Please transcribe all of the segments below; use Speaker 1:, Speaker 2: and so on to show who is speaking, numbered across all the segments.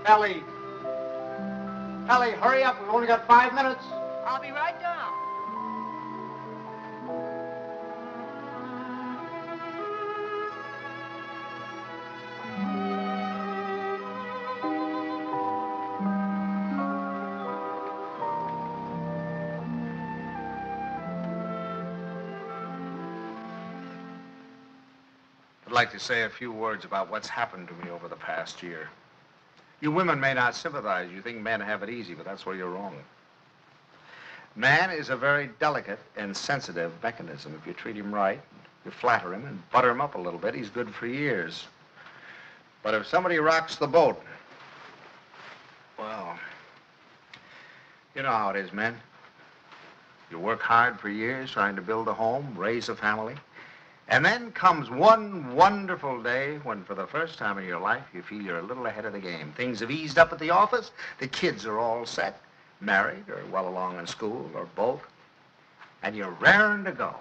Speaker 1: Ellie! Ellie, hurry up. We've only got 5 minutes.
Speaker 2: I'll be right down.
Speaker 1: I'd like to say a few words about what's happened to me over the past year. You women may not sympathize. You think men have it easy, but that's where you're wrong. Man is a very delicate and sensitive mechanism. If you treat him right, you flatter him and butter him up a little bit, he's good for years. But if somebody rocks the boat, well, you know how it is, men. You work hard for years trying to build a home, raise a family. And then comes one wonderful day when, for the first time in your life, you feel you're a little ahead of the game. Things have eased up at the office. The kids are all set, married or well along in school or both. And you're raring to go.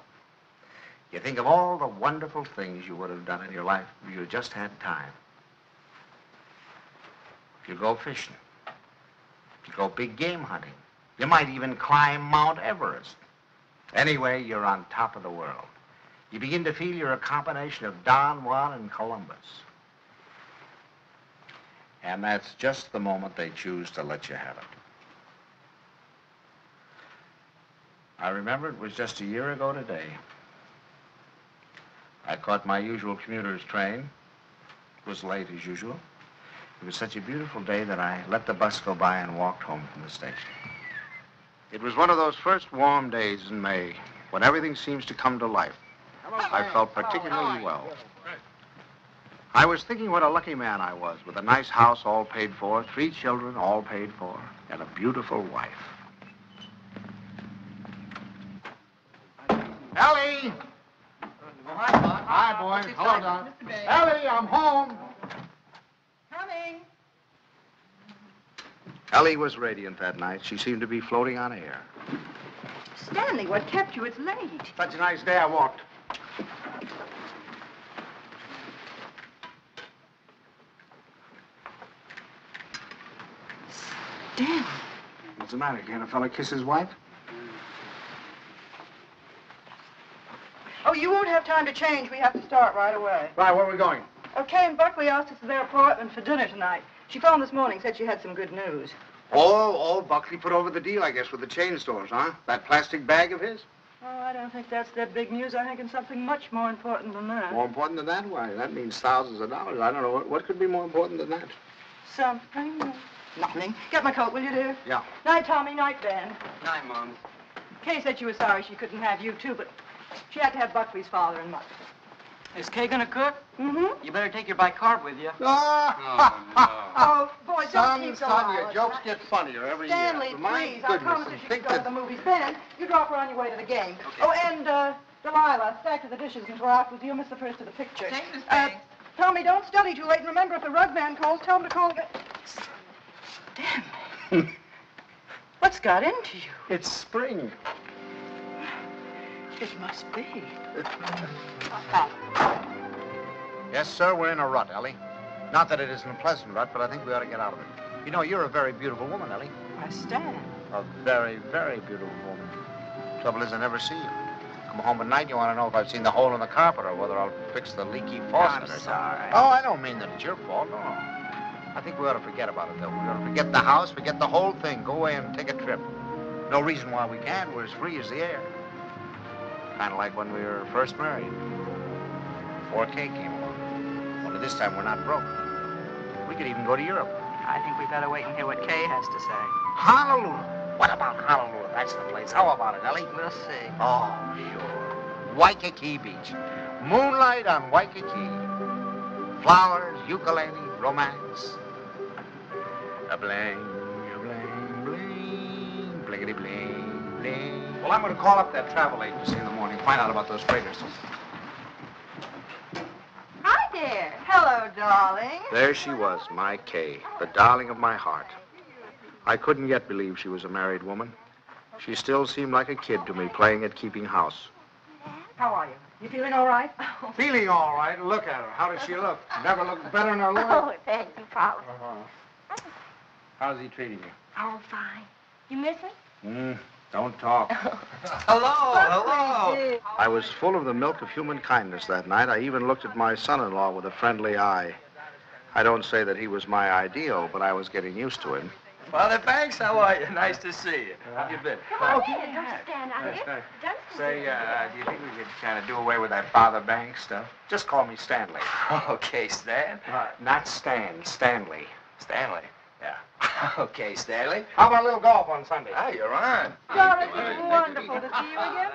Speaker 1: You think of all the wonderful things you would have done in your life if you just had time. You go fishing. You go big game hunting. You might even climb Mount Everest. Anyway, you're on top of the world. You begin to feel you're a combination of Don Juan and Columbus. And that's just the moment they choose to let you have it. I remember it was just a year ago today. I caught my usual commuter's train. It was late as usual. It was such a beautiful day that I let the bus go by and walked home from the station. It was one of those first warm days in May when everything seems to come to life. I felt particularly well. I was thinking what a lucky man I was with a nice house all paid for, 3 children all paid for, and a beautiful wife. Ellie! Hi, boys. Hello, Don. Ellie, I'm home.
Speaker 2: Coming.
Speaker 1: Ellie was radiant that night. She seemed to be floating on air.
Speaker 2: Stanley, what kept you? It's late.
Speaker 1: Such a nice day I walked.
Speaker 2: Stanley.
Speaker 1: What's the matter? Can't a fella kiss his wife?
Speaker 2: Oh, you won't have time to change. We have to start right away.
Speaker 1: Right, where are we going?
Speaker 2: Okay, and Buckley asked us to their apartment for dinner tonight. She phoned this morning, said she had some good news.
Speaker 1: Oh, Buckley put over the deal, I guess, with the chain stores, huh? That plastic bag of his?
Speaker 2: Oh, I don't think that's their big news. I think it's something much more important than that.
Speaker 1: More important than that? Why, that means thousands of dollars. I don't know. What could be more important than that?
Speaker 2: Something. Nothing. Get my coat, will you, dear?
Speaker 1: Yeah.
Speaker 2: Night, Tommy. Night, Ben.
Speaker 3: Night, Mom.
Speaker 2: Kay said she was sorry she couldn't have you, too, but she had to have Buckley's father and mother.
Speaker 3: Is Kay gonna cook?
Speaker 2: Mm-hmm.
Speaker 3: You better take your bicarb with you.
Speaker 2: Oh, boy, don't keep so
Speaker 1: your
Speaker 2: loud.
Speaker 1: jokes get funnier every
Speaker 2: Stanley,
Speaker 1: year. My
Speaker 2: please, I
Speaker 1: goodness,
Speaker 2: promised
Speaker 1: and
Speaker 2: you
Speaker 1: think
Speaker 2: could go to
Speaker 1: that...
Speaker 2: the movies. Ben, you drop her on your way to the game.
Speaker 3: Okay.
Speaker 2: Oh, and, Delilah, stack to the dishes and we're out with you. Miss the first of the picture.
Speaker 3: Thanks, Miss Banks.
Speaker 2: Tommy, don't study too late. And remember, if the rug man calls, tell him to call again. Stanley. What's got into you?
Speaker 1: It's spring.
Speaker 2: It must be.
Speaker 1: Yes, sir, we're in a rut, Ellie. Not that it isn't a pleasant rut, but I think we ought to get out of it. You know, you're a very beautiful woman, Ellie.
Speaker 2: I stand.
Speaker 1: A very, very beautiful woman. Trouble is, I never see you. Come home at night, you want to know if I've seen the hole in the carpet or whether I'll fix the leaky faucet or something.
Speaker 2: Sorry.
Speaker 1: Oh, I don't mean that it's your fault, no. I think we ought to forget about it, though. We ought to forget the house, forget the whole thing. Go away and take a trip. No reason why we can't. We're as free as the air. Kind of like when we were first married. Before Kay came along. Only this time we're not broke. We could even go to Europe.
Speaker 3: I think we better wait and hear what Kay has to say.
Speaker 1: Honolulu. What about Honolulu? That's the place. How about it, Ellie?
Speaker 3: We'll see.
Speaker 1: Oh, sure. Waikiki Beach. Moonlight on Waikiki. Flowers, ukulele, romance. A bling, bling, bling, blinkety bling, bling. Well, I'm going to call up that travel agency in the morning, find out about those freighters.
Speaker 2: Hi there. Hello, darling.
Speaker 1: There she was, my Kay, the darling of my heart. I couldn't yet believe she was a married woman. She still seemed like a kid to me, playing at keeping house.
Speaker 2: How are you? You feeling all right?
Speaker 1: Feeling all right. Look at her. How does she look? Never looked better in her life.
Speaker 4: Oh, thank you, Father.
Speaker 1: How's he treating you?
Speaker 4: Oh, fine. You miss him?
Speaker 1: Don't talk.
Speaker 2: Hello.
Speaker 1: I was full of the milk of human kindness that night. I even looked at my son-in-law with a friendly eye. I don't say that he was my ideal, but I was getting used to him.
Speaker 5: Father Banks, how are you? Nice to see you. How you been?
Speaker 4: Come on in. Don't stand out here.
Speaker 1: Say, do you think we could kind of do away with that Father Banks stuff? Just call me Stanley.
Speaker 5: Okay, Stan.
Speaker 1: Not Stan, Stanley.
Speaker 5: Stanley.
Speaker 1: Yeah.
Speaker 5: Okay, Stanley.
Speaker 1: How about a little golf on Sunday?
Speaker 5: Ah, you're on.
Speaker 2: Doris, it's wonderful to see you again.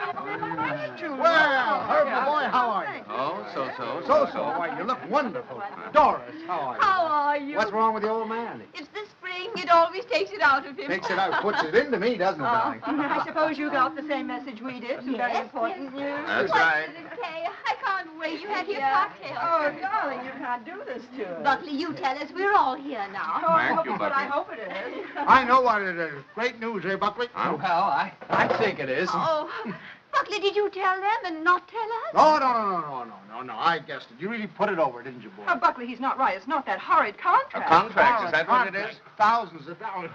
Speaker 6: Well, Herbert, boy, how are you?
Speaker 5: Oh, so.
Speaker 6: So. Why, you look wonderful. Doris, how are you?
Speaker 4: How are you?
Speaker 6: What's wrong with the old man?
Speaker 4: It's the spring. It always takes it out of him.
Speaker 6: Takes it out, puts it into me, doesn't it, darling?
Speaker 2: I suppose you got the same message we did. Some very important news.
Speaker 5: That's
Speaker 4: What
Speaker 5: right.
Speaker 4: is it, Kay? I can't wait. You have your
Speaker 2: Yeah.
Speaker 4: cocktail.
Speaker 2: Oh, darling, you can't do this to us.
Speaker 4: Buckley, you tell us. We're all here now.
Speaker 2: Oh,
Speaker 5: Thank you,
Speaker 2: but I
Speaker 5: Buckley.
Speaker 2: hope it is.
Speaker 6: I know what it is. Great news, eh, Buckley?
Speaker 5: Well, I think it is.
Speaker 4: Oh, Buckley, did you tell them and not tell us?
Speaker 6: No. I guessed it. You really put it over, didn't you, boy?
Speaker 2: Oh, Buckley, he's not right. It's not that horrid contract.
Speaker 5: A contract, is that what it is?
Speaker 6: Thousands of dollars.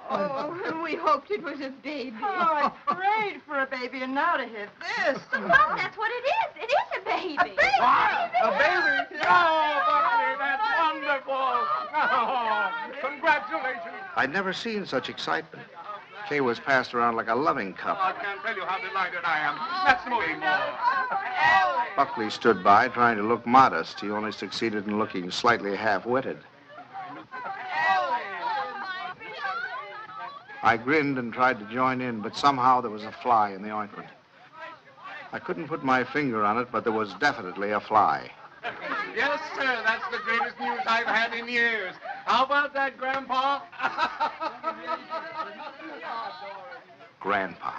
Speaker 4: Oh, and we hoped it was a baby.
Speaker 2: Oh, I prayed for a baby, and now to hit this.
Speaker 4: Well, that's what it is. It is a baby.
Speaker 2: A baby?
Speaker 5: A baby? Oh, Buckley, that's wonderful. Oh, congratulations.
Speaker 1: I'd never seen such excitement. Kay was passed around like a loving cup.
Speaker 5: I can't tell you how delighted I am. Let's move more.
Speaker 1: Buckley stood by, trying to look modest. He only succeeded in looking slightly half-witted. I grinned and tried to join in, but somehow there was a fly in the ointment. I couldn't put my finger on it, but there was definitely a fly.
Speaker 5: Yes, sir, that's the greatest news I've had in years. How about that, Grandpa?
Speaker 1: Grandpa.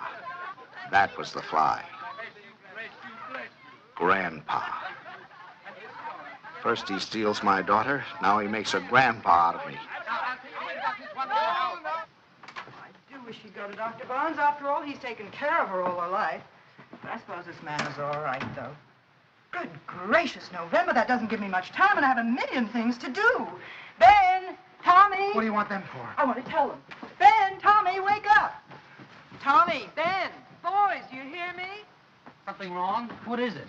Speaker 1: That was the fly. Grandpa. First he steals my daughter, now he makes a grandpa out of me.
Speaker 2: I do wish he'd go to Dr. Barnes. After all, he's taken care of her all her life. But I suppose this man is all right, though. Good gracious, November, that doesn't give me much time, and I have a million things to do. Ben, Tommy.
Speaker 6: What do you want them for?
Speaker 2: I want to tell them. Ben, Tommy, wake up. Tommy, Ben, boys, do you hear me?
Speaker 3: Something wrong? What is it?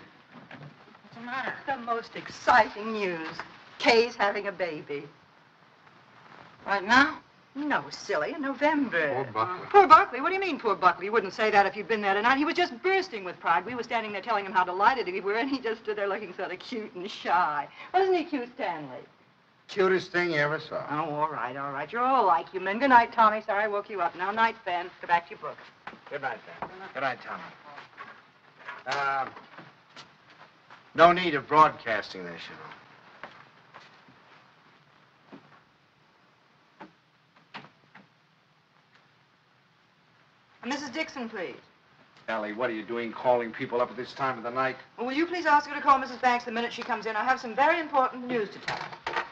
Speaker 2: What's the matter? The most exciting news. Kay's having a baby.
Speaker 3: Right now?
Speaker 2: No, silly, in November.
Speaker 6: Poor Buckley.
Speaker 2: Poor Buckley? What do you mean, poor Buckley? You wouldn't say that if you'd been there tonight. He was just bursting with pride. We were standing there telling him how delighted we were, and he just stood there looking sort of cute and shy. Wasn't he cute, Stanley?
Speaker 6: Cutest thing you ever saw.
Speaker 2: Oh, all right. You're all like you men. Good night, Tommy. Sorry I woke you up. Now, night, Ben. Go back to your book.
Speaker 1: Good night, Ben. Good night, Tommy. No need of broadcasting this, you know.
Speaker 2: Mrs. Dixon, please.
Speaker 1: Ellie, what are you doing calling people up at this time of the night?
Speaker 2: Well, will you please ask her to call Mrs. Banks the minute she comes in? I have some very important news to tell her.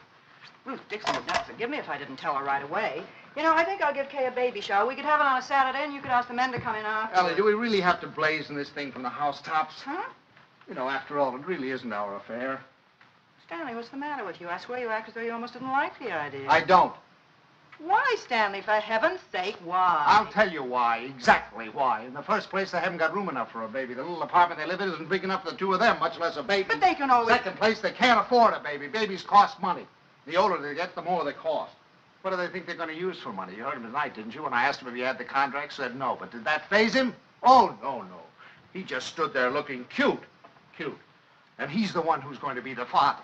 Speaker 2: Ruth Dixon would never forgive me if I didn't tell her right away. You know, I think I'll give Kay a baby shower. We could have it on a Saturday, and you could ask the men to come in after.
Speaker 6: Ellie, do we really have to blazon this thing from the housetops?
Speaker 2: Huh?
Speaker 6: You know, after all, it really isn't our affair.
Speaker 2: Stanley, what's the matter with you? I swear you act as though you almost didn't like the idea.
Speaker 6: I don't.
Speaker 2: Why, Stanley, for heaven's sake, why?
Speaker 6: I'll tell you why, exactly why. In the first place, they haven't got room enough for a baby. The little apartment they live in isn't big enough for the two of them, much less a baby.
Speaker 2: But they can always...
Speaker 6: Second place, they can't afford a baby. Babies cost money. The older they get, the more they cost. What do they think they're going to use for money? You heard him tonight, didn't you? When I asked him if he had the contract, said no. But did that faze him? Oh, no. He just stood there looking cute. And he's the one who's going to be the father.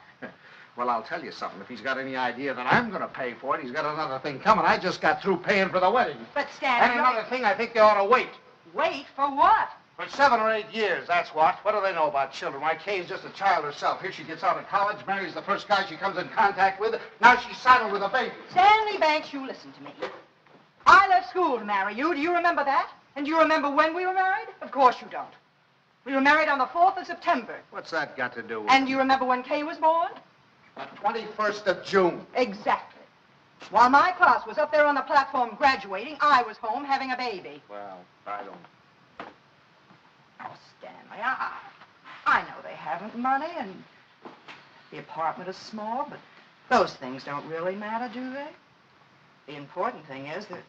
Speaker 6: Well, I'll tell you something. If he's got any idea that I'm going to pay for it, he's got another thing coming. I just got through paying for the wedding.
Speaker 2: But, Stanley...
Speaker 6: And another thing, I think they ought to wait.
Speaker 2: Wait for what?
Speaker 6: For 7 or 8 years, that's what. What do they know about children? Why, Kay's just a child herself. Here she gets out of college, marries the first guy she comes in contact with. Now she's saddled with a baby.
Speaker 2: Stanley Banks, you listen to me. I left school to marry you. Do you remember that? And do you remember when we were married? Of course you don't. We were married on the 4th of September.
Speaker 1: What's that got to do with
Speaker 2: And do you remember when Kay was born?
Speaker 6: The 21st of June.
Speaker 2: Exactly. While my class was up there on the platform graduating, I was home having a baby.
Speaker 1: Well, I don't...
Speaker 2: Oh, Stanley, I know they haven't money and the apartment is small, but those things don't really matter, do they? The important thing is that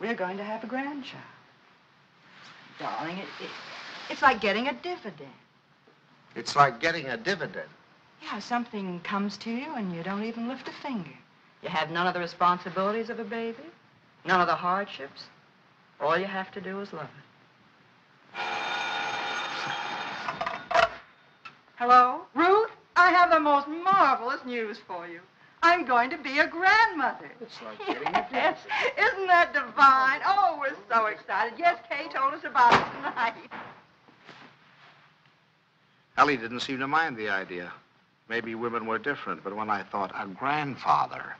Speaker 2: we're going to have a grandchild. Darling, it's like getting a dividend.
Speaker 1: It's like getting a dividend.
Speaker 2: Yeah, something comes to you and you don't even lift a finger. You have none of the responsibilities of a baby, none of the hardships. All you have to do is love it. Hello? Ruth, I have the most marvelous news for you. I'm going to be a grandmother.
Speaker 6: It's like getting a dividend.
Speaker 2: Yes. Isn't that divine? Oh, we're so excited. Yes, Kay told us about it tonight.
Speaker 1: Ellie didn't seem to mind the idea. Maybe women were different, but when I thought a grandfather,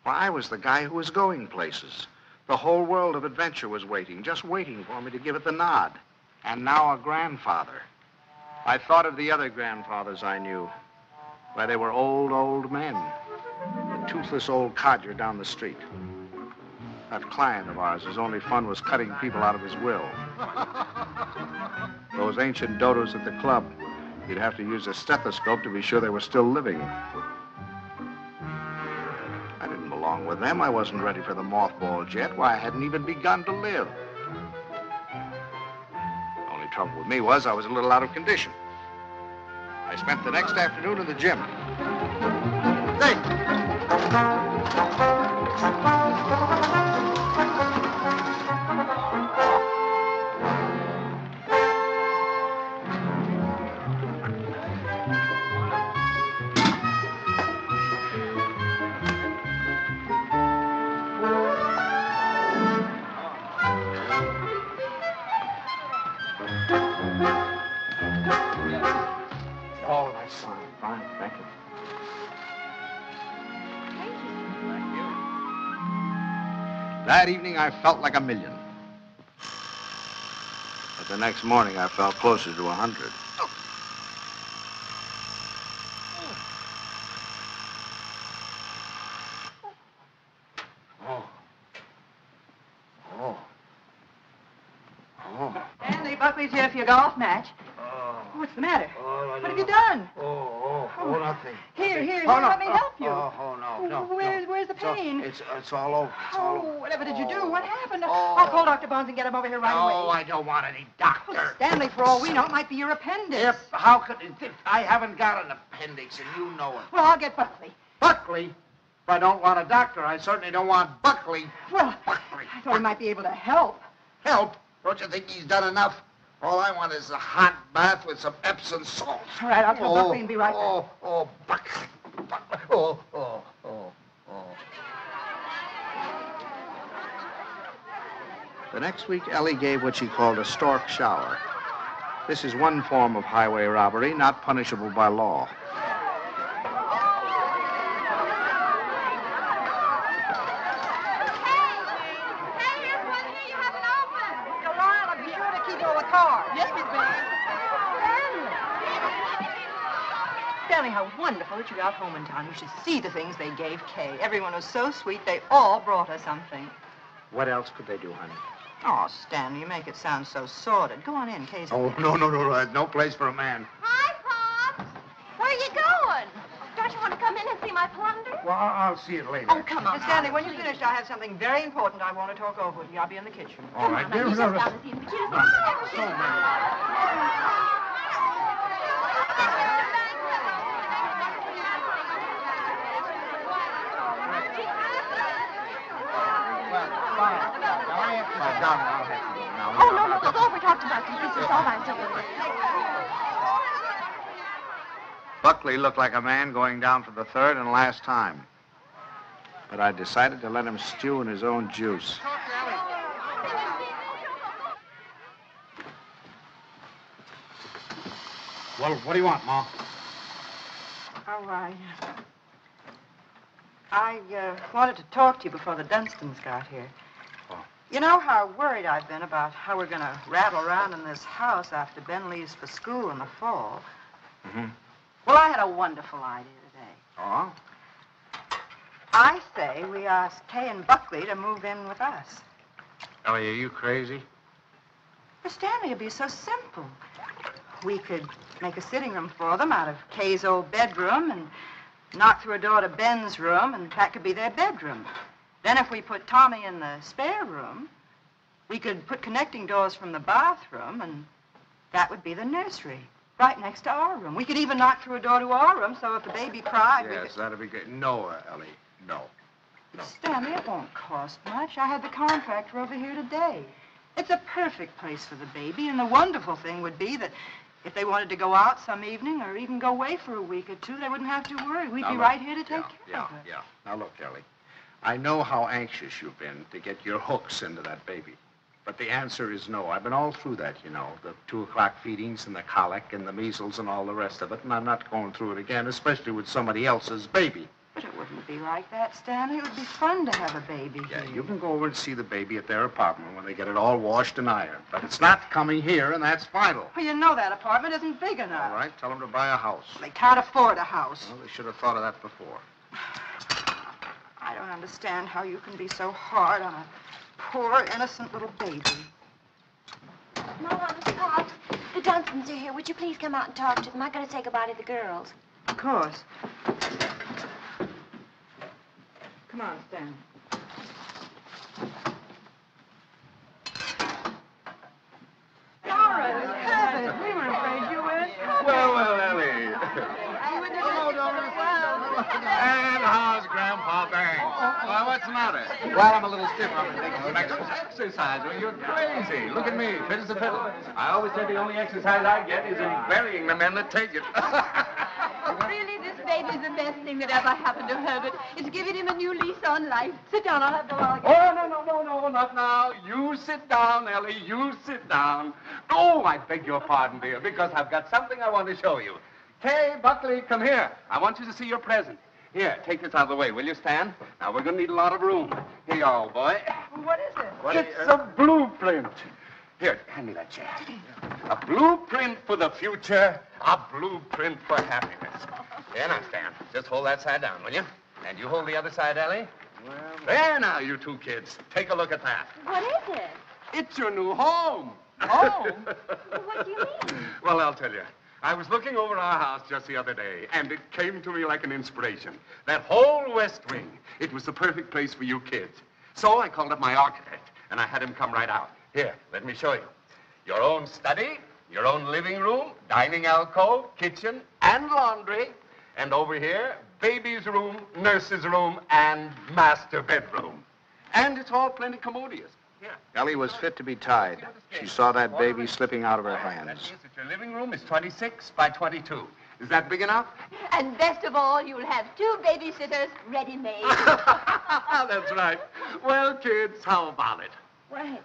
Speaker 1: well, I was the guy who was going places. The whole world of adventure was waiting, just waiting for me to give it the nod. And now a grandfather. I thought of the other grandfathers I knew. Why, they were old men. The toothless old codger down the street. That client of ours, whose only fun was cutting people out of his will. Those ancient dodos at the club. You'd have to use a stethoscope to be sure they were still living. I didn't belong with them. I wasn't ready for the mothballs yet. Why, I hadn't even begun to live. The only trouble with me was I was a little out of condition. I spent the next afternoon in the gym. Hey!
Speaker 6: Oh, that's fine. Fine, thank you.
Speaker 1: That evening, I felt like $1 million. But the next morning, I felt closer to 100.
Speaker 2: Stanley, Buckley's here for your golf match. What's the matter? What have you done?
Speaker 6: Nothing.
Speaker 2: Here,
Speaker 6: Oh, no.
Speaker 2: let me help you.
Speaker 6: No.
Speaker 2: Where's the pain?
Speaker 6: It's all over. It's all over.
Speaker 2: Whatever did you do? What happened?
Speaker 6: Oh.
Speaker 2: I'll call Dr. Bones and get him over here right away.
Speaker 6: No, I don't want any doctor.
Speaker 2: Stanley, for all we know, it might be your appendix.
Speaker 6: How could it? I haven't got an appendix, and you know it.
Speaker 2: Well, I'll get Buckley.
Speaker 6: Buckley? If I don't want a doctor, I certainly don't want Buckley.
Speaker 2: Well,
Speaker 6: Buckley.
Speaker 2: I thought he might be able to help.
Speaker 6: Help? Don't you think he's done enough? All I want is a hot bath with some Epsom salt.
Speaker 2: All right, I'll tell Buckley and be right back.
Speaker 6: Buckley.
Speaker 1: The next week, Ellie gave what she called a stork shower. This is one form of highway robbery not punishable by law.
Speaker 2: Stanley, how wonderful that you got home in time. You should see the things they gave Kay. Everyone was so sweet, they all brought her something.
Speaker 1: What else could they do, honey?
Speaker 2: Oh, Stanley, you make it sound so sordid. Go on in, Kay's...
Speaker 6: Oh, no. There's no place for a man.
Speaker 4: Hi, Pops. Where are you going?
Speaker 2: Don't
Speaker 4: you want to come in and see my plunder?
Speaker 6: Well, I'll see it later.
Speaker 4: Oh, come on.
Speaker 2: Miss Stanley, when you're finished, I have something very important I want to talk over with you. I'll be in the kitchen.
Speaker 6: All right.
Speaker 4: Come on, you just down and see him. Oh, no, it's over. Talked about you. This is all right. Don't worry.
Speaker 1: Buckley looked like a man going down for the third and last time. But I decided to let him stew in his own juice.
Speaker 6: Well, what do you want, Ma?
Speaker 2: Oh, I wanted to talk to you before the Dunstons got here.
Speaker 1: Oh.
Speaker 2: You know how worried I've been about how we're going to rattle around in this house after Ben leaves for school in the fall.
Speaker 1: Mm-hmm.
Speaker 2: Well, I had a wonderful idea today.
Speaker 1: Oh?
Speaker 2: I say we ask Kay and Buckley to move in with us.
Speaker 1: Ellie, are you crazy?
Speaker 2: Well, Stanley, it'd be so simple. We could make a sitting room for them out of Kay's old bedroom and knock through a door to Ben's room, and that could be their bedroom. Then if we put Tommy in the spare room, we could put connecting doors from the bathroom, and that would be the nursery, right next to our room. We could even knock through a door to our room, so if the baby cried, we
Speaker 1: Yes,
Speaker 2: could...
Speaker 1: that'd be good. No, Ellie, no. No.
Speaker 2: Stanley, it won't cost much. I had the contractor over here today. It's a perfect place for the baby, and the wonderful thing would be that if they wanted to go out some evening or even go away for a week or two, they wouldn't have to worry. We'd be right here to take care of it.
Speaker 1: Yeah. Now, look, Ellie, I know how anxious you've been to get your hooks into that baby. But the answer is no. I've been all through that, you know, the 2 o'clock feedings and the colic and the measles and all the rest of it, and I'm not going through it again, especially with somebody else's baby.
Speaker 2: But it wouldn't be like that, Stanley. It would be fun to have a baby
Speaker 1: Yeah,
Speaker 2: here.
Speaker 1: you can go over and see the baby at their apartment when they get it all washed and ironed. But it's not coming here, and that's final.
Speaker 2: Well, you know that apartment isn't big enough.
Speaker 1: All right, tell them to buy a house.
Speaker 2: They can't afford a house.
Speaker 1: Well, they should have thought of that before.
Speaker 2: I don't understand how you can be so hard on a poor, innocent little baby.
Speaker 4: Mama, Miss Potts, the Dunstons are here. Would you please come out and talk to them? I gotta say goodbye to the girls.
Speaker 2: Of course. Come on, Stanley. Doris, heavens, we were afraid you were in trouble.
Speaker 5: Well, Ellie. And how's Grandpa Banks? Why, what's the matter?
Speaker 6: Well, I'm a little stiff. I've been taking some
Speaker 5: Exercise? Well, you're crazy. Look at me, fit as a fiddle. I always say the only exercise I get is in burying the men that take it.
Speaker 4: Really, this baby's the best thing that ever happened to Herbert. It's giving him a new lease on life. Sit down, I'll have the log.
Speaker 5: Oh, no, not now. You sit down, Ellie, you sit down. Oh, I beg your pardon, dear, because I've got something I want to show you. Kay, Buckley, come here. I want you to see your present. Here, take this out of the way, will you, Stan? Now, we're going to need a lot of room. Here you are, old boy.
Speaker 2: What is it?
Speaker 5: It's a blueprint. Here, hand me that chair. A blueprint for the future, a blueprint for happiness. Here now, Stan. Just hold that side down, will you? And you hold the other side, Ellie. Well, there now, you 2 kids. Take a look at that.
Speaker 4: What is it?
Speaker 5: It's your new home.
Speaker 2: Home?
Speaker 4: What do you mean?
Speaker 5: Well, I'll tell you. I was looking over our house just the other day, and it came to me like an inspiration. That whole West Wing, it was the perfect place for you kids. So I called up my architect, and I had him come right out. Here, let me show you. Your own study, your own living room, dining alcove, kitchen, and laundry. And over here, baby's room, nurse's room, and master bedroom. And it's all plenty commodious. Here.
Speaker 1: Ellie was fit to be tied. She saw that baby slipping out of her hands.
Speaker 5: That means that your living room is 26 by 22. Is that big enough?
Speaker 4: And best of all, you'll have 2 babysitters ready-made.
Speaker 5: That's right. Well, kids, how about it?
Speaker 4: Well,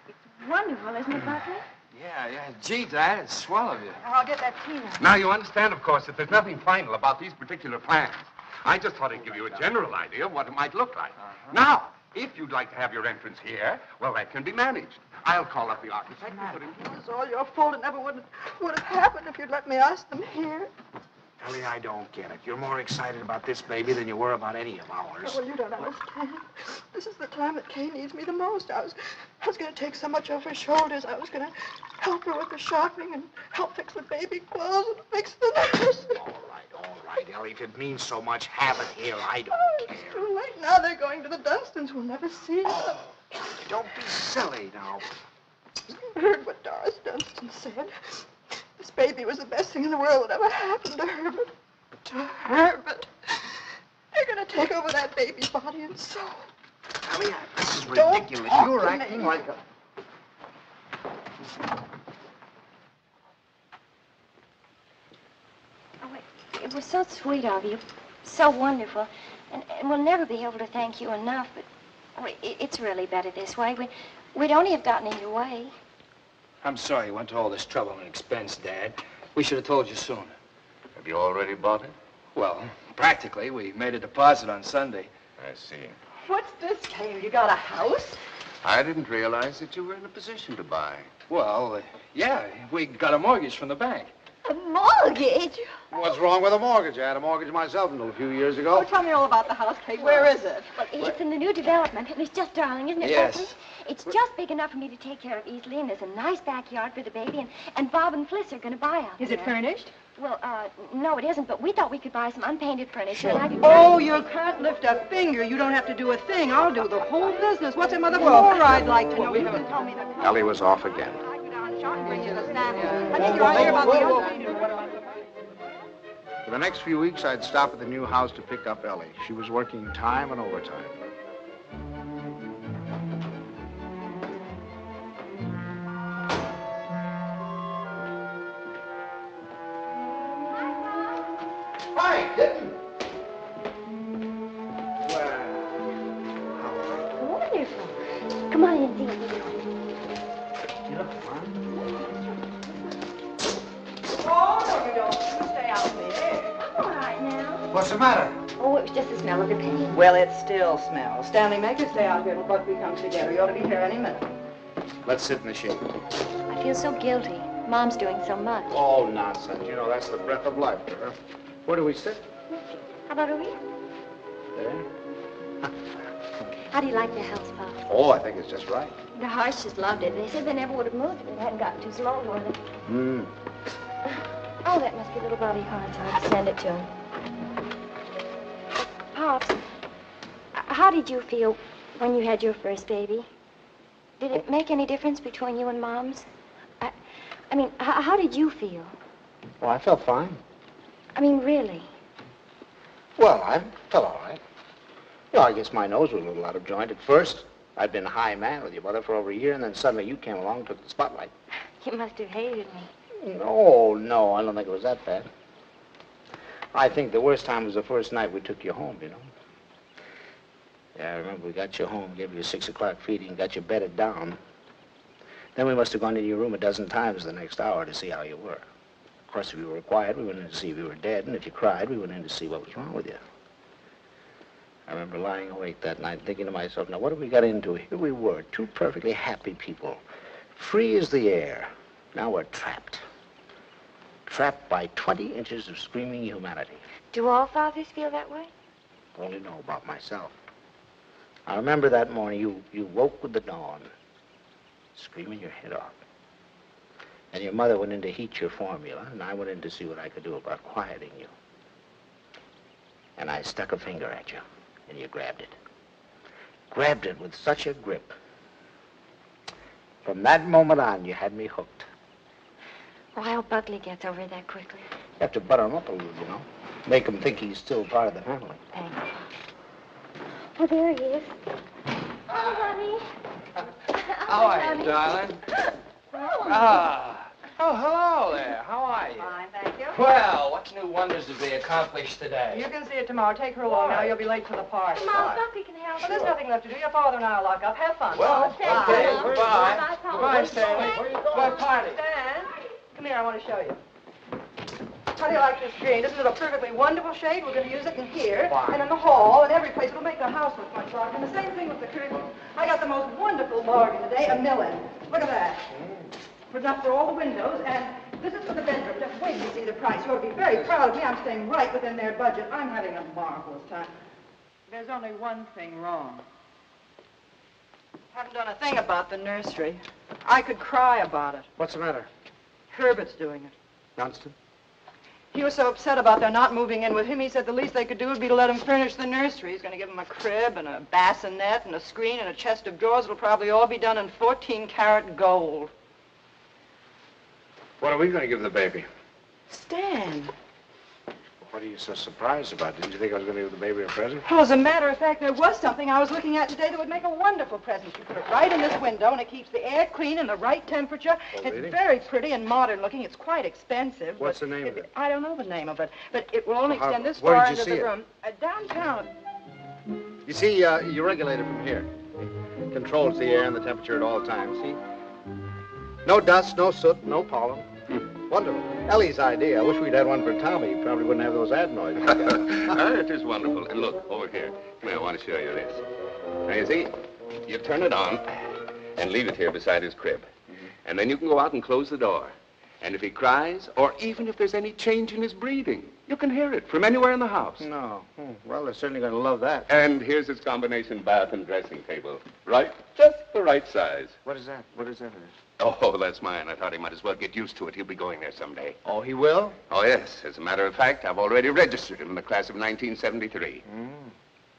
Speaker 4: it's wonderful, isn't it, Buckley?
Speaker 6: Yeah. Gee, Dad, it's swell of you.
Speaker 2: I'll get that tea now.
Speaker 5: Now, you understand, of course, that there's nothing final about these particular plans. I just thought I'd give you a general idea of what it might look like. Now, if you'd like to have your entrance here, well, that can be managed. I'll call up the architect and put him...
Speaker 2: It's all your fault. It never would have happened if you'd let me ask them here.
Speaker 1: Ellie, I don't get it. You're more excited about this baby than you were about any of ours.
Speaker 2: Well, you don't understand. This is the time that Kay needs me the most. I was going to take so much off her shoulders. I was going to help her with the shopping and help fix the baby clothes and fix the nurse.
Speaker 1: All right,
Speaker 6: Ellie, if it means so much, have it here. I don't
Speaker 2: Oh,
Speaker 6: care.
Speaker 2: it's too late now. They're going to the Dunstons. We'll never see them.
Speaker 6: Don't be silly now.
Speaker 2: You heard what Doris Dunston said. This baby was the best thing in the world that ever happened to Herbert. To Herbert. They're going to take over that baby's body and soul.
Speaker 6: Ellie, this is
Speaker 2: Don't
Speaker 6: ridiculous.
Speaker 2: talk
Speaker 6: You're
Speaker 2: to
Speaker 6: acting
Speaker 2: me.
Speaker 6: like a...
Speaker 7: Oh, it was so sweet of you, so wonderful, and we'll never be able to thank you enough, but it's really better this way. We'd only have gotten in your way.
Speaker 8: I'm sorry you went to all this trouble and expense, Dad. We should have told you sooner.
Speaker 5: Have you already bought it?
Speaker 8: Well, practically. We made a deposit on Sunday.
Speaker 5: I see.
Speaker 2: What's this, Kay? You got a house?
Speaker 5: I didn't realize that you were in a position to buy.
Speaker 8: Well, yeah, we got a mortgage from the bank.
Speaker 4: A mortgage?
Speaker 6: What's wrong with a mortgage? I had a mortgage myself until a few years ago.
Speaker 2: Oh, tell me all about the house, Kay. Where is it?
Speaker 7: Well, it's in the new development, and it's just darling, isn't it,
Speaker 8: Yes.
Speaker 7: Buckley? It's just big enough for me to take care of easily, and there's a nice backyard for the baby, and Bob and Fliss are going to buy out
Speaker 2: Is
Speaker 7: there.
Speaker 2: it furnished?
Speaker 7: Well, no, it isn't, but we thought we could buy some unpainted furniture, and I could...
Speaker 2: Oh, you can't lift a finger. You don't have to do a thing. I'll do the whole business. What's it, Mother? More I'd like to know. You can tell me the...
Speaker 1: Ellie was off again.
Speaker 2: I go down shop and bring you the sample. I think you're right about the other.
Speaker 1: For the next few weeks, I'd stop at the new house to pick up Ellie. She was working time and overtime.
Speaker 6: Hi, kitten.
Speaker 7: Wonderful. Come on in and see what we're doing.
Speaker 6: You look fine.
Speaker 2: Oh, no, you don't. You stay out there.
Speaker 7: I'm all right now.
Speaker 6: What's the matter?
Speaker 7: Oh, it was just the smell of the paint.
Speaker 2: Well, it still smells. Stanley, make her stay out here till Buckley comes together. You ought to be here any minute.
Speaker 1: Let's sit in the shade.
Speaker 7: I feel so guilty. Mom's doing so much.
Speaker 1: Oh, nonsense. You know, that's the breath of life to her. Where do we sit?
Speaker 7: How about over here?
Speaker 1: There.
Speaker 7: How do you like the house, Pop?
Speaker 1: Oh, I think it's just right.
Speaker 7: The Harsh just loved it. They said they never would have moved if it hadn't gotten too slow for them.
Speaker 1: Hmm.
Speaker 7: Oh, that must be little Bobby Harsh. I'll send it to him. Pops, how did you feel when you had your first baby? Did it make any difference between you and Mom's? I mean, how did you feel?
Speaker 1: Well, I felt fine.
Speaker 7: I mean, really?
Speaker 1: Well, I felt all right. Well, I guess my nose was a little out of joint at first. I'd been a high man with your mother for over a year, and then suddenly you came along and took the spotlight.
Speaker 7: You must have hated me.
Speaker 1: No, I don't think it was that bad. I think the worst time was the first night we took you home, you know. Yeah, I remember we got you home, gave you a 6 o'clock feeding, got you bedded down. Then we must have gone into your room a dozen times the next hour to see how you were. Of course, if you were quiet, we went in to see if you were dead, and if you cried, we went in to see what was wrong with you. I remember lying awake that night thinking to myself, now what have we got into? Here we were, two perfectly happy people, free as the air. Now we're trapped. Trapped by 20 inches of screaming humanity.
Speaker 7: Do all fathers feel that way?
Speaker 1: I only know about myself. I remember that morning you woke with the dawn, screaming your head off. And your mother went in to heat your formula, and I went in to see what I could do about quieting you. And I stuck a finger at you, and you grabbed it. Grabbed it with such a grip. From that moment on, you had me hooked.
Speaker 7: Oh, how Buckley gets over that quickly.
Speaker 1: You have to butter him up a little, you know. Make him think he's still part of the family.
Speaker 7: Thanks. Oh, there he is. Oh, honey.
Speaker 8: How are you, darling? Oh, hello there. How are you?
Speaker 2: Fine, thank you.
Speaker 8: Well, what new wonders have they accomplished today?
Speaker 2: You can see it tomorrow. Take her along now. You'll be late for the party.
Speaker 7: Mom, Buckley can help
Speaker 2: Well, there's nothing left to do. Your father and I will lock up. Have fun.
Speaker 8: Well,
Speaker 7: Okay,
Speaker 8: okay,
Speaker 7: Mom.
Speaker 8: goodbye.
Speaker 7: Bye, Pop.
Speaker 8: Goodbye, Stanley. Goodbye, party.
Speaker 2: Stan, come here. I want to show you. How do you like this green? Isn't it a perfectly wonderful shade? We're going to use it in here, and in the hall, and every place. It'll make the house look much larger. And the same thing with the curtains. I got the most wonderful bargain today, a million. Look at that. It's enough for all the windows, and this is for the bedroom. Just wait till you see the price. You ought to be very proud of me. I'm staying right within their budget. I'm having a marvelous time. There's only one thing wrong. Haven't done a thing about the nursery. I could cry about it.
Speaker 1: What's the matter?
Speaker 2: Herbert's doing it.
Speaker 1: Johnston?
Speaker 2: He was so upset about their not moving in with him, he said the least they could do would be to let him furnish the nursery. He's going to give him a crib and a bassinet and a screen and a chest of drawers. It'll probably all be done in 14-karat gold.
Speaker 1: What are we going to give the baby?
Speaker 2: Stan.
Speaker 1: What are you so surprised about? Didn't you think I was going to give the baby a present?
Speaker 2: Well, as a matter of fact, there was something I was looking at today that would make a wonderful present. You put it right in this window, and it keeps the air clean and the right temperature.
Speaker 1: Oh,
Speaker 2: it's
Speaker 1: really?
Speaker 2: very pretty and modern looking. It's quite expensive.
Speaker 1: What's the name of it?
Speaker 2: I don't know the name of it, but it will only extend this
Speaker 1: where
Speaker 2: far
Speaker 1: did you
Speaker 2: into
Speaker 1: see
Speaker 2: the
Speaker 1: it?
Speaker 2: room. Downtown.
Speaker 1: You see, you regulate it from here. It controls the air and the temperature at all times, see? No dust, no soot, no pollen. Wonderful. Ellie's idea. I wish we'd had one for Tommy. He probably wouldn't have those adenoids.
Speaker 5: It is wonderful. And look, over here. Come here, I want to show you this. Now, you see, you turn it on and leave it here beside his crib. And then you can go out and close the door. And if he cries, or even if there's any change in his breathing, you can hear it from anywhere in the house.
Speaker 1: No. Well, they're certainly going to love that.
Speaker 5: And here's his combination bath and dressing table. Right? Just the right size.
Speaker 1: What is that? What is that?
Speaker 5: Oh, that's mine. I thought he might as well get used to it. He'll be going there someday.
Speaker 1: Oh, he will?
Speaker 5: Oh, yes. As a matter of fact, I've already registered him in the class of 1973.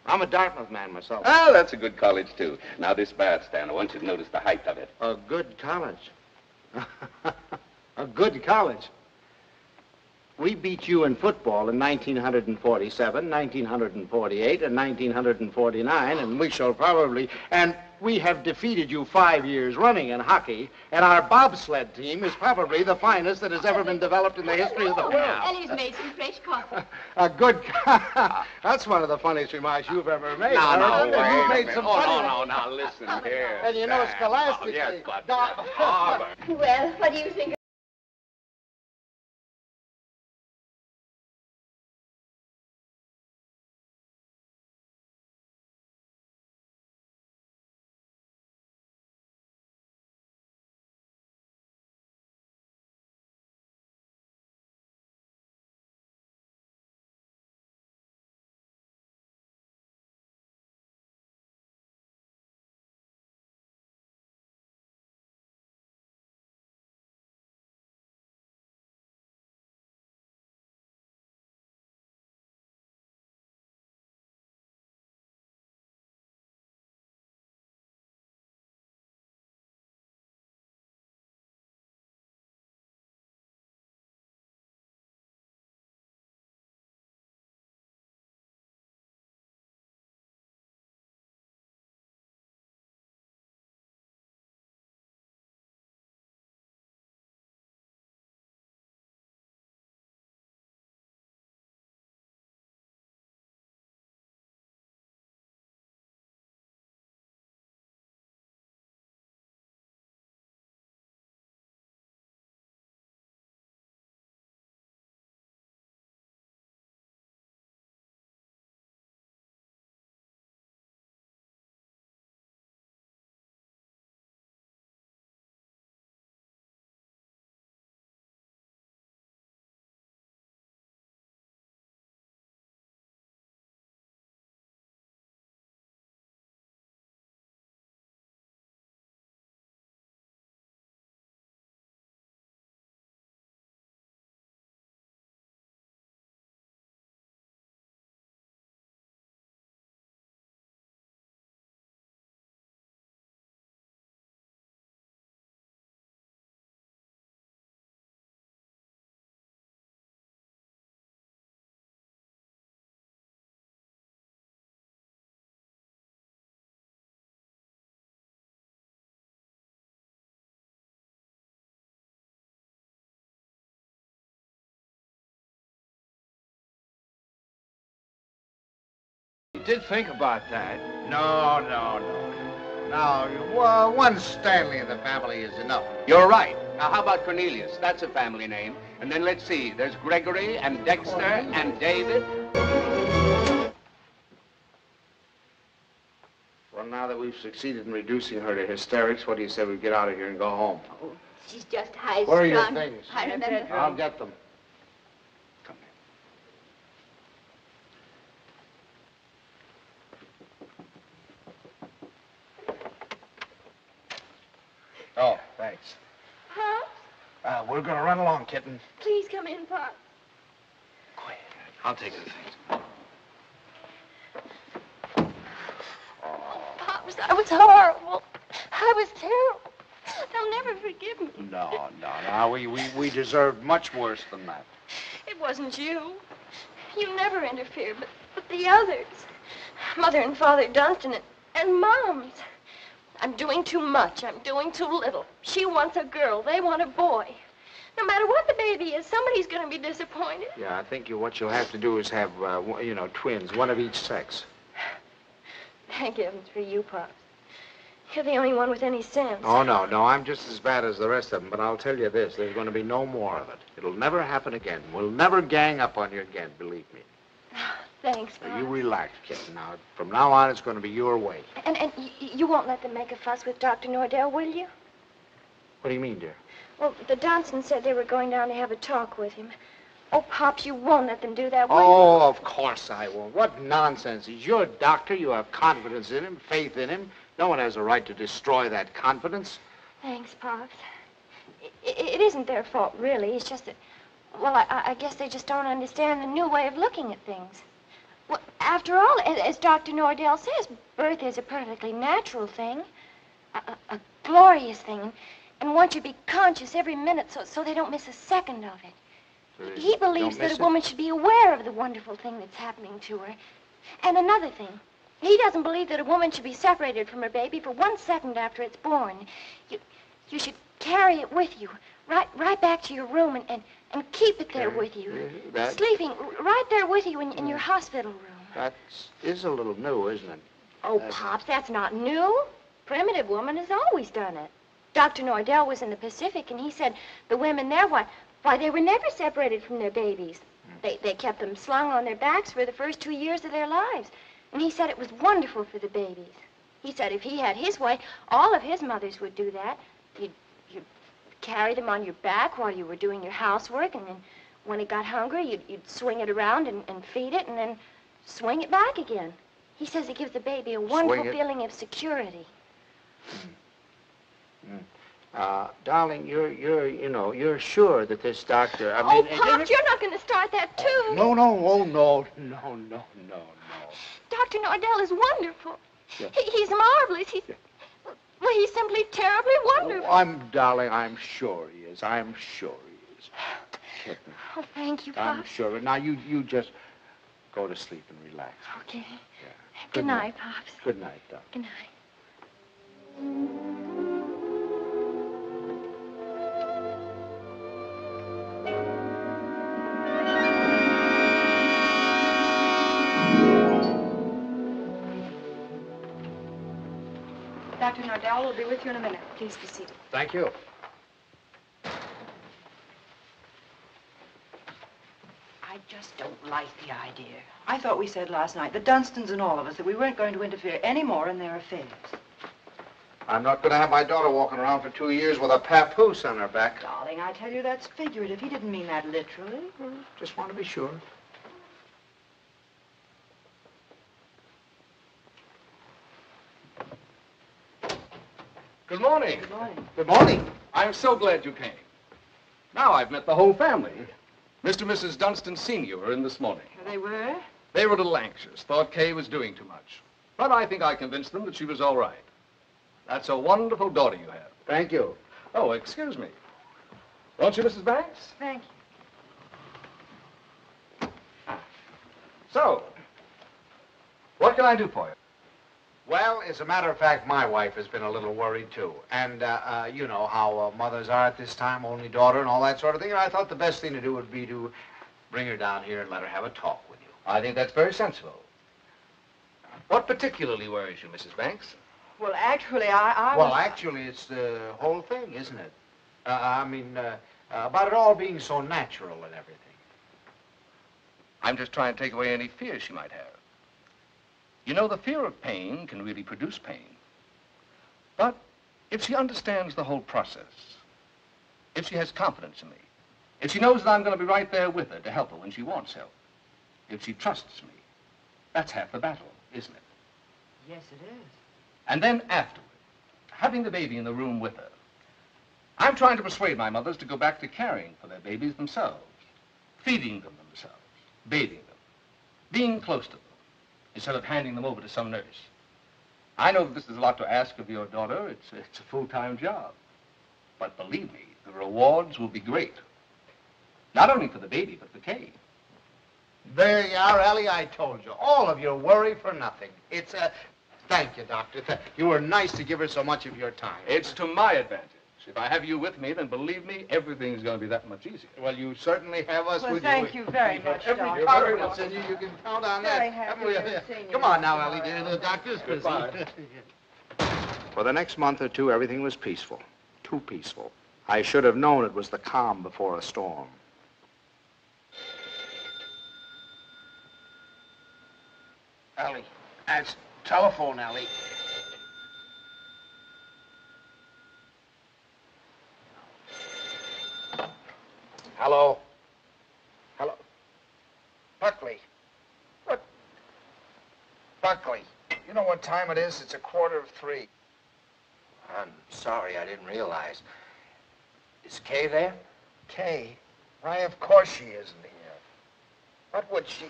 Speaker 1: I'm a Dartmouth man myself.
Speaker 5: Oh, that's a good college, too. Now, this bath stand, I want you to notice the height of it.
Speaker 1: A good college. A good college. We beat you in football in 1947, 1948, and 1949, and we shall probably... And we have defeated you 5 years running in hockey, and our bobsled team is probably the finest that has ever been developed in the history of the world.
Speaker 4: Ellie's made some fresh coffee.
Speaker 1: A good... That's one of the funniest remarks you've ever made.
Speaker 5: No,
Speaker 1: You've
Speaker 5: wait
Speaker 1: made
Speaker 5: a minute.
Speaker 1: some
Speaker 5: Oh,
Speaker 1: funny
Speaker 5: no, now listen here.
Speaker 1: And you know,
Speaker 5: Stan.
Speaker 1: scholastically...
Speaker 5: Oh, yes, but...
Speaker 4: Well, what do you think?
Speaker 1: You did think about that. No. Now, one Stanley in the family is enough.
Speaker 5: You're right. Now, how about Cornelius? That's a family name. And then let's see. There's Gregory and Dexter and David.
Speaker 1: Well, now that we've succeeded in reducing her to hysterics, what do you say we get out of here and go home?
Speaker 4: Oh, she's just high-strung.
Speaker 1: Where are your things?
Speaker 4: I remember.
Speaker 1: I'll get them.
Speaker 5: Come here.
Speaker 1: Oh, thanks.
Speaker 4: Huh?
Speaker 1: We're going to run along, kitten.
Speaker 4: Please come in, Pop.
Speaker 8: I'll take the things.
Speaker 7: Pops, I was horrible. I was terrible. They'll never forgive me.
Speaker 6: No. We deserved much worse than that.
Speaker 7: It wasn't you. You never interfered, but the others. Mother and Father Dunstan and Mom's. I'm doing too much. I'm doing too little. She wants a girl. They want a boy. No matter what the baby is, somebody's going to be disappointed.
Speaker 6: Yeah, I think what you'll have to do is have, twins, one of each sex.
Speaker 7: Thank heavens for you, Pops. You're the only one with any sense.
Speaker 6: Oh, no, I'm just as bad as the rest of them, but I'll tell you this, there's going to be no more of it. It'll never happen again. We'll never gang up on you again, believe me.
Speaker 7: Thanks,
Speaker 6: So
Speaker 7: Pops.
Speaker 6: you relax, kitten. Now, from now on, it's going to be your way.
Speaker 7: And you won't let them make a fuss with Dr. Nordell, will you?
Speaker 6: What do you mean, dear?
Speaker 7: Well, the Dunstans said they were going down to have a talk with him. Oh, Pops, you won't let them do that, will you?
Speaker 6: Oh, of course I won't. What nonsense. He's your doctor. You have confidence in him, faith in him. No one has a right to destroy that confidence.
Speaker 7: Thanks, Pops. It isn't their fault, really. It's just that, well, I guess they just don't understand the new way of looking at things. Well, after all, as Dr. Nordell says, birth is a perfectly natural thing, a glorious thing, and one should be conscious every minute so they don't miss a second of it.
Speaker 6: So
Speaker 7: He believes that a woman should be aware of the wonderful thing that's happening to her. And another thing, he doesn't believe that a woman should be separated from her baby for 1 second after it's born. You should carry it with you, right back to your room and keep it there with you. Sleeping right there with you in your hospital room.
Speaker 6: That is a little new, isn't it?
Speaker 7: Oh, Pops, that's not new. Primitive woman has always done it. Dr. Nordell was in the Pacific, and he said the women there, why, they were never separated from their babies. They kept them slung on their backs for the first 2 years of their lives. And he said it was wonderful for the babies. He said if he had his way, all of his mothers would do that. You'd carry them on your back while you were doing your housework, and then when it got hungry, you'd swing it around and feed it, and then swing it back again. He says it gives the baby a wonderful feeling of security.
Speaker 6: Darling, you're sure that this doctor, I mean...
Speaker 7: Oh, Pops, you're not going to start that, too.
Speaker 6: No.
Speaker 7: Dr. Nordell is wonderful.
Speaker 6: Yeah.
Speaker 7: He's marvelous. He's simply terribly wonderful.
Speaker 6: Darling, I'm sure he is. I'm sure he is. Kitten.
Speaker 7: Oh, thank you,
Speaker 6: I'm
Speaker 7: Pops.
Speaker 6: sure. Now, you just go to sleep and relax.
Speaker 7: Okay.
Speaker 6: Yeah.
Speaker 7: Good night, Pops.
Speaker 6: Good night, darling.
Speaker 7: Good night.
Speaker 2: Dr. Nordell will be with you in a minute. Please be seated.
Speaker 6: Thank you.
Speaker 2: I just don't like the idea. I thought we said last night, the Dunstans and all of us, that we weren't going to interfere any more in their affairs.
Speaker 6: I'm not going to have my daughter walking around for 2 years with a papoose on her back.
Speaker 2: Darling, I tell you, that's figurative. He didn't mean that literally.
Speaker 6: Just want to be sure.
Speaker 5: Good morning.
Speaker 2: Good morning.
Speaker 6: Good morning.
Speaker 5: I'm so glad you came. Now I've met the whole family. Mr. and Mrs. Dunstan Sr. were in this morning.
Speaker 2: They were?
Speaker 5: They were a little anxious, thought Kay was doing too much. But I think I convinced them that she was all right. That's a wonderful daughter you have.
Speaker 6: Thank you.
Speaker 5: Oh, excuse me. Won't you, Mrs. Banks?
Speaker 2: Thank you.
Speaker 5: So, what can I do for you?
Speaker 6: Well, as a matter of fact, my wife has been a little worried, too. And, you know how mothers are at this time, only daughter and all that sort of thing. And I thought the best thing to do would be to bring her down here and let her have a talk with you.
Speaker 8: I think that's very sensible. What particularly worries you, Mrs. Banks?
Speaker 2: Well, actually, I
Speaker 6: Well,
Speaker 2: was...
Speaker 6: actually, it's the whole thing, isn't it? About it all being so natural and everything.
Speaker 8: I'm just trying to take away any fear she might have. You know, the fear of pain can really produce pain. But if she understands the whole process, if she has confidence in me, if she knows that I'm going to be right there with her to help her when she wants help, if she trusts me, that's half the battle, isn't it?
Speaker 2: Yes, it is.
Speaker 8: And then afterward, having the baby in the room with her, I'm trying to persuade my mothers to go back to caring for their babies themselves, feeding them themselves, bathing them. being close to them, instead of handing them over to some nurse. I know that this is a lot to ask of your daughter. It's a full-time job. But believe me, the rewards will be great. Not only for the baby, but for Kay.
Speaker 6: There you are, Ellie. I told you. All of your worry for nothing. It's a... Thank you, Doctor. You were nice to give her so much of your time.
Speaker 8: It's to my advantage. If I have you with me, then believe me, everything's going to be that much easier.
Speaker 6: Well, you certainly have us
Speaker 2: Well,
Speaker 6: with
Speaker 2: thank
Speaker 6: you.
Speaker 2: you very much,
Speaker 6: Every
Speaker 2: Doctor.
Speaker 6: confidence in you. You can count on
Speaker 2: Very
Speaker 6: that.
Speaker 2: happy
Speaker 6: Haven't we?
Speaker 2: to have seen you,
Speaker 6: Come on
Speaker 2: Mr.
Speaker 6: now, Ellie,
Speaker 2: Royal.
Speaker 6: dear. The doctor's busy.
Speaker 8: Goodbye.
Speaker 1: For the next month or two, everything was peaceful. Too peaceful. I should have known it was the calm before a storm.
Speaker 6: Ellie, that's telephone, Ellie. Hello? Hello? Buckley. What? Buckley, you know what time it is? It's 2:45.
Speaker 9: I'm sorry, I didn't realize. Is Kay there?
Speaker 6: Kay? Why, of course she isn't here. What would she...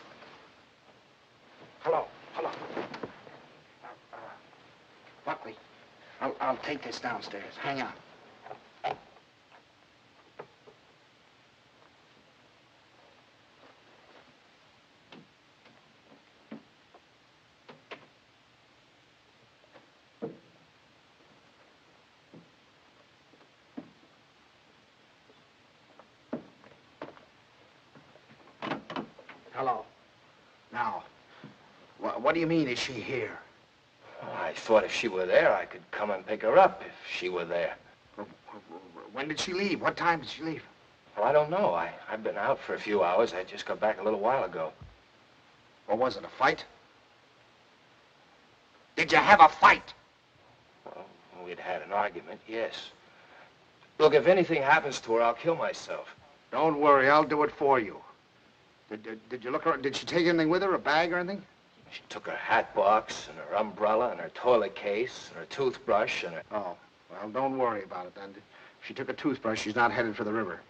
Speaker 6: Hello, hello. Buckley, I'll take this downstairs. Hang on. Hello. Now, what do you mean, is she here?
Speaker 9: I thought if she were there, I could come and pick her up if she were there.
Speaker 6: When did she leave? What time did she leave?
Speaker 9: Well, I don't know. I've been out for a few hours. I just got back a little while ago.
Speaker 6: Or was it a fight? Did you have a fight?
Speaker 9: Well, we'd had an argument, yes. Look, if anything happens to her, I'll kill myself.
Speaker 6: Don't worry, I'll do it for you. Did you look around? Did she take anything with her, a bag or anything?
Speaker 9: She took her hat box and her umbrella and her toilet case and her toothbrush and her...
Speaker 6: Oh, well, don't worry about it then. If she took a toothbrush, she's not headed for the river.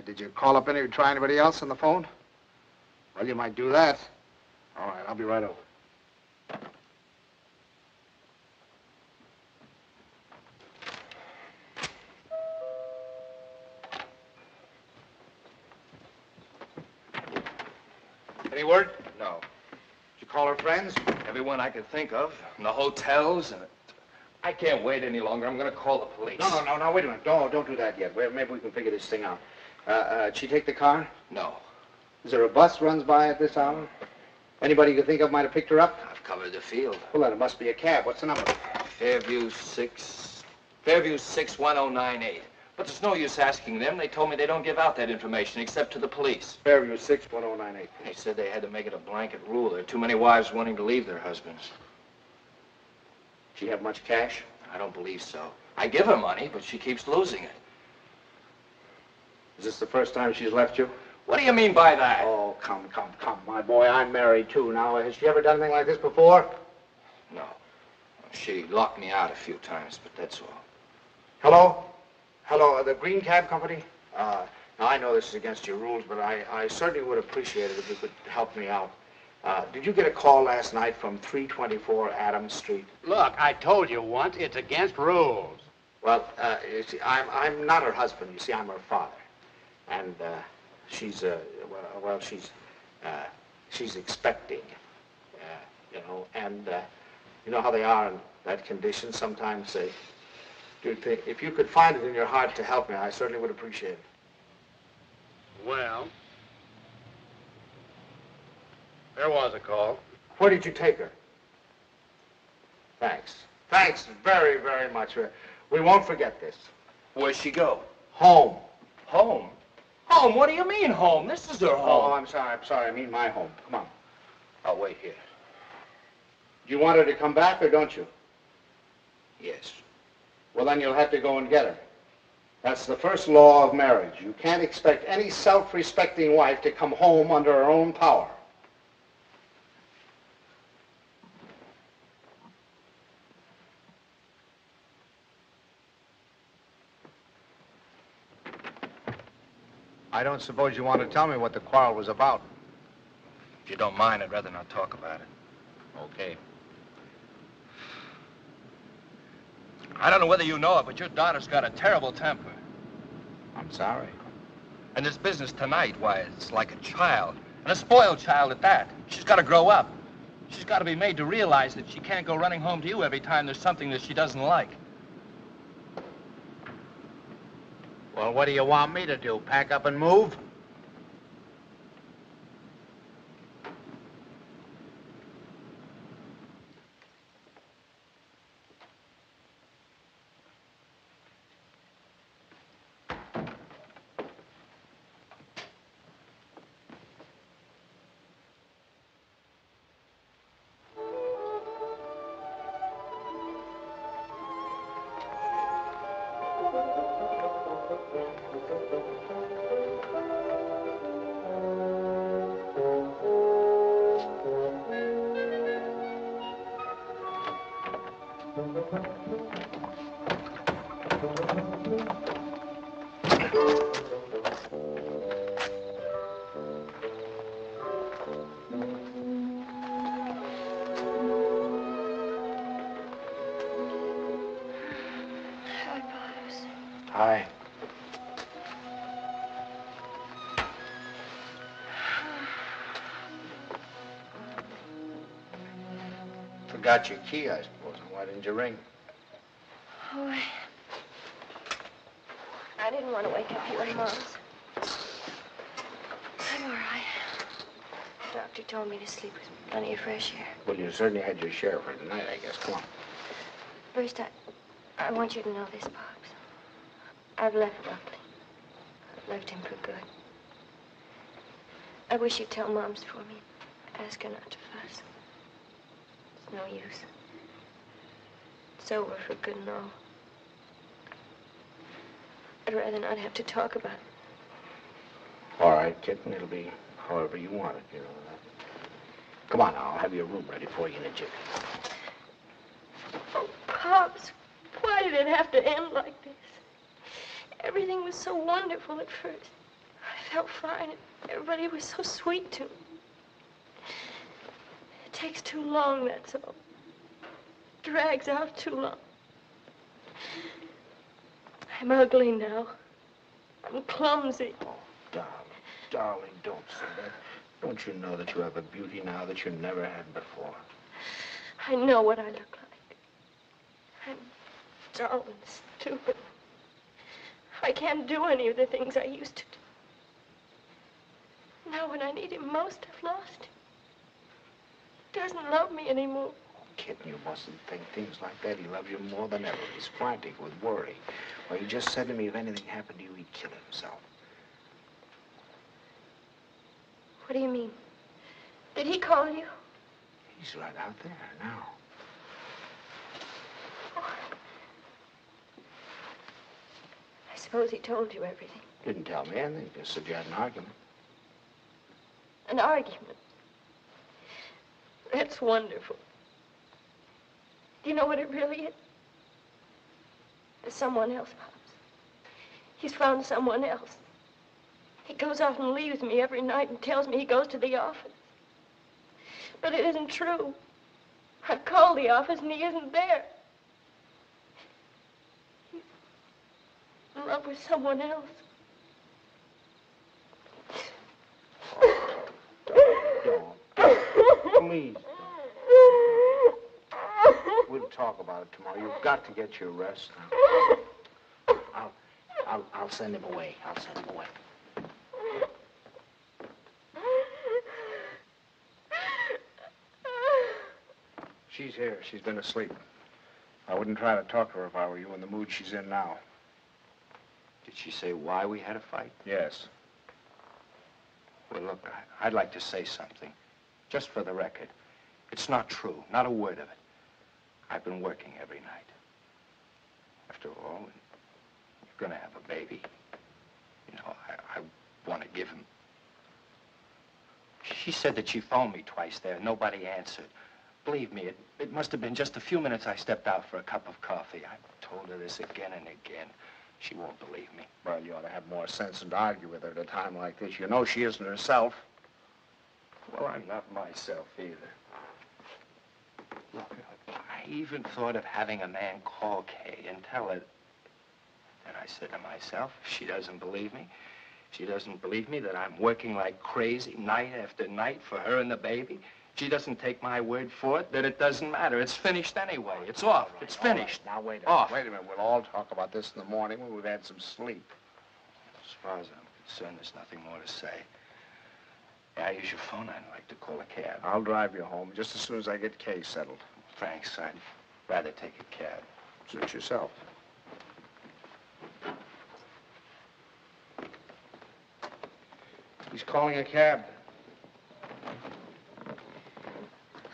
Speaker 6: Did you call up try anybody else on the phone? Well, you might do that. All right, I'll be right over.
Speaker 9: Any word?
Speaker 6: Did
Speaker 9: No.
Speaker 6: you call her friends?
Speaker 9: Everyone I could think of, in the hotels, and I can't wait any longer. I'm going to call the police.
Speaker 6: No, wait a minute. Don't do that yet. Maybe we can figure this thing out. Did she take the car?
Speaker 9: No.
Speaker 6: Is there a bus runs by at this hour? Anybody you could think of might have picked her up?
Speaker 9: I've covered the field.
Speaker 6: Well, then it must be a cab. What's the number?
Speaker 9: Fairview 61098. But there's no use asking them. They told me they don't give out that information except to the police.
Speaker 6: Fairview 61098.
Speaker 9: They said they had to make it a blanket rule. There are too many wives wanting to leave their husbands.
Speaker 6: She have much cash?
Speaker 9: I don't believe so. I give her money, but she keeps losing it.
Speaker 6: Is this the first time she's left you?
Speaker 9: What do you mean by that?
Speaker 6: Oh, come, my boy. I'm married, too. Now, has she ever done anything like this before?
Speaker 9: No. She locked me out a few times, but that's all.
Speaker 6: Hello? Hello, the Green Cab Company? Now, I know this is against your rules, but I certainly would appreciate it if you could help me out. Did you get a call last night from 324 Adams Street?
Speaker 10: Look, I told you once, it's against rules.
Speaker 6: Well, you see, I'm not her husband. You see, I'm her father. And she's expecting, and you know how they are in that condition. Sometimes they do think. If you could find it in your heart to help me, I certainly would appreciate it.
Speaker 10: Well, there was a call.
Speaker 6: Where did you take her? Thanks. Thanks very, very much. We won't forget this.
Speaker 9: Where'd she go?
Speaker 6: Home.
Speaker 9: Home? Home? What do you mean home? This is her
Speaker 6: Oh,
Speaker 9: home.
Speaker 6: I'm sorry. I mean my home. Come on.
Speaker 9: I'll wait here.
Speaker 6: Do you want her to come back or don't you?
Speaker 9: Yes.
Speaker 6: Well, then you'll have to go and get her. That's the first law of marriage. You can't expect any self-respecting wife to come home under her own power. I don't suppose you want to tell me what the quarrel was about.
Speaker 8: If you don't mind, I'd rather not talk about it.
Speaker 6: Okay.
Speaker 8: I don't know whether you know it, but your daughter's got a terrible temper.
Speaker 6: I'm sorry.
Speaker 8: And this business tonight, why, it's like a child. And a spoiled child at that. She's got to grow up. She's got to be made to realize that she can't go running home to you every time there's something that she doesn't like.
Speaker 6: Well, what do you want me to do? Pack up and move? Hi. Forgot your key, I suppose. Why didn't you ring?
Speaker 7: Oh, I didn't want to wake up you and Mom's. I'm all right. The doctor told me to sleep with plenty of fresh air.
Speaker 6: Well, you certainly had your share for tonight, I guess. Come on.
Speaker 7: First, I want you to know this, Pops. I've left Buckley. I've left him for good. I wish you'd tell Mom's for me. Ask her not to fuss. It's no use. It's over for good and all. I'd rather not have to talk about it.
Speaker 6: All right, kitten. It'll be however you want it, you know. Come on now. I'll have your room ready for you in a jiffy.
Speaker 7: Oh, Pops, why did it have to end like this? Everything was so wonderful at first. I felt fine. Everybody was so sweet to me. It takes too long, that's all. Drags out too long. I'm ugly now. I'm clumsy.
Speaker 6: Oh, darling, don't say that. Don't you know that you have a beauty now that you never had before?
Speaker 7: I know what I look like. I'm dull and stupid. I can't do any of the things I used to do. Now when I need him most, I've lost him. He doesn't love me anymore.
Speaker 6: Kitten, you mustn't think things like that. He loves you more than ever. He's frantic with worry. Well, he just said to me if anything happened to you, he'd kill himself.
Speaker 7: What do you mean? Did he call you?
Speaker 6: He's right out there now.
Speaker 7: I suppose he told you everything.
Speaker 6: Didn't tell me anything. Just said you had an argument.
Speaker 7: An argument? That's wonderful. Do you know what it really is? There's someone else, Pops. He's found someone else. He goes off and leaves me every night and tells me he goes to the office. But it isn't true. I've called the office and he isn't there. He's in love with someone else.
Speaker 6: Don't. Please. We'll talk about it tomorrow. You've got to get your rest now. I'll send him away. I'll send him away. She's here. She's been asleep. I wouldn't try to talk to her if I were you in the mood she's in now.
Speaker 1: Did she say why we had a fight?
Speaker 6: Yes.
Speaker 1: Well, look, I'd like to say something. Just for the record. It's not true. Not a word of it. I've been working every night. After all, you're going to have a baby. You know, I want to give him. She said that she phoned me twice there. Nobody answered. Believe me, it must have been just a few minutes I stepped out for a cup of coffee. I've told her this again and again. She won't believe me.
Speaker 6: Well, you ought to have more sense than to argue with her at a time like this. You know she isn't herself.
Speaker 9: Well, I'm not myself either. Look, I even thought of having a man call Kay and tell her. And I said to myself, if she doesn't believe me, she doesn't believe me that I'm working like crazy night after night for her and the baby. She doesn't take my word for it, that it doesn't matter. It's finished anyway. It's off.
Speaker 6: Right,
Speaker 9: it's finished.
Speaker 6: Right. Now, wait a minute.
Speaker 9: Off.
Speaker 6: Wait a minute. We'll all talk about this in the morning when we've had some sleep.
Speaker 9: As far as I'm concerned, there's nothing more to say. Yeah, I use your phone. I'd like to call a cab.
Speaker 6: I'll drive you home just as soon as I get Kay settled.
Speaker 9: Thanks. I'd rather take a cab.
Speaker 6: Suit yourself.
Speaker 9: He's calling a cab.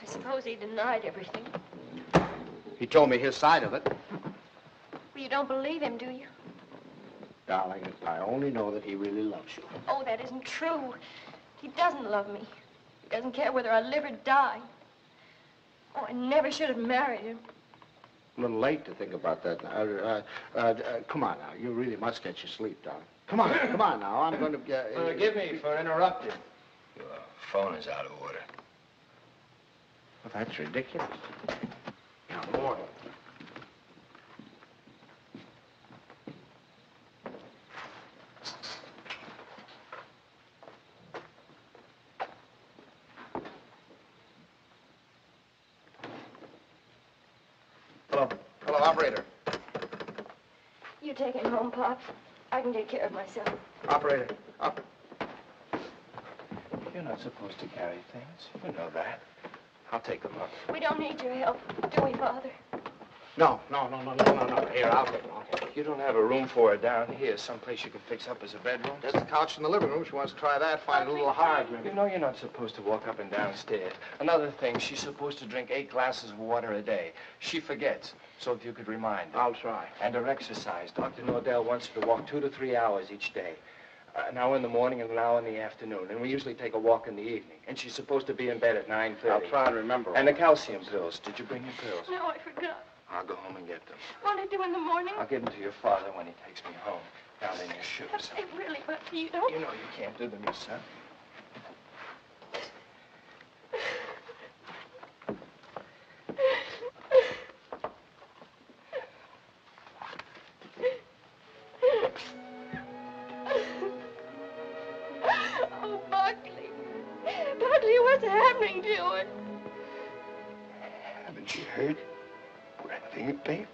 Speaker 7: I suppose he denied everything.
Speaker 6: He told me his side of it.
Speaker 7: Well, you don't believe him, do you?
Speaker 6: Darling, I only know that he really loves you.
Speaker 7: Oh, that isn't true. He doesn't love me. He doesn't care whether I live or die. Oh, I never should have married him.
Speaker 6: A little late to think about that now. Come on now. You really must get your sleep, darling. Come on now. I'm going to...
Speaker 9: Forgive me for interrupting. Your phone is out of order.
Speaker 6: Well, that's ridiculous.
Speaker 9: Now, more.
Speaker 6: Hello, operator.
Speaker 7: You take him home, Pop. I can take care of myself.
Speaker 6: Operator. Up.
Speaker 9: You're not supposed to carry things. You know that. I'll take them up.
Speaker 7: We don't need your help, do we, Father?
Speaker 6: No. Here, I'll take it.
Speaker 9: You don't have a room for her down here, someplace you can fix up as a bedroom?
Speaker 6: There's a couch in the living room. She wants to try that. Find it a little hard, maybe.
Speaker 9: You know you're not supposed to walk up and downstairs. Another thing, she's supposed to drink 8 glasses of water a day. She forgets. So if you could remind her.
Speaker 6: I'll try.
Speaker 9: And her exercise. Dr. Nordell wants her to walk 2 to 3 hours each day. An hour in the morning and an hour in the afternoon. And we usually take a walk in the evening. And she's supposed to be in bed at 9:30.
Speaker 6: I'll try and remember.
Speaker 9: And the calcium pills. Did you bring your pills?
Speaker 7: No, I forgot.
Speaker 9: I'll go home and get them.
Speaker 7: What'll I do in the morning?
Speaker 9: I'll give them to your father when he takes me home. Down in your shoes.
Speaker 7: They really, but you don't.
Speaker 9: You know you can't do them yourself.
Speaker 7: Oh, Buckley. Buckley, what's happening to her?
Speaker 9: Haven't you heard? We're having a baby.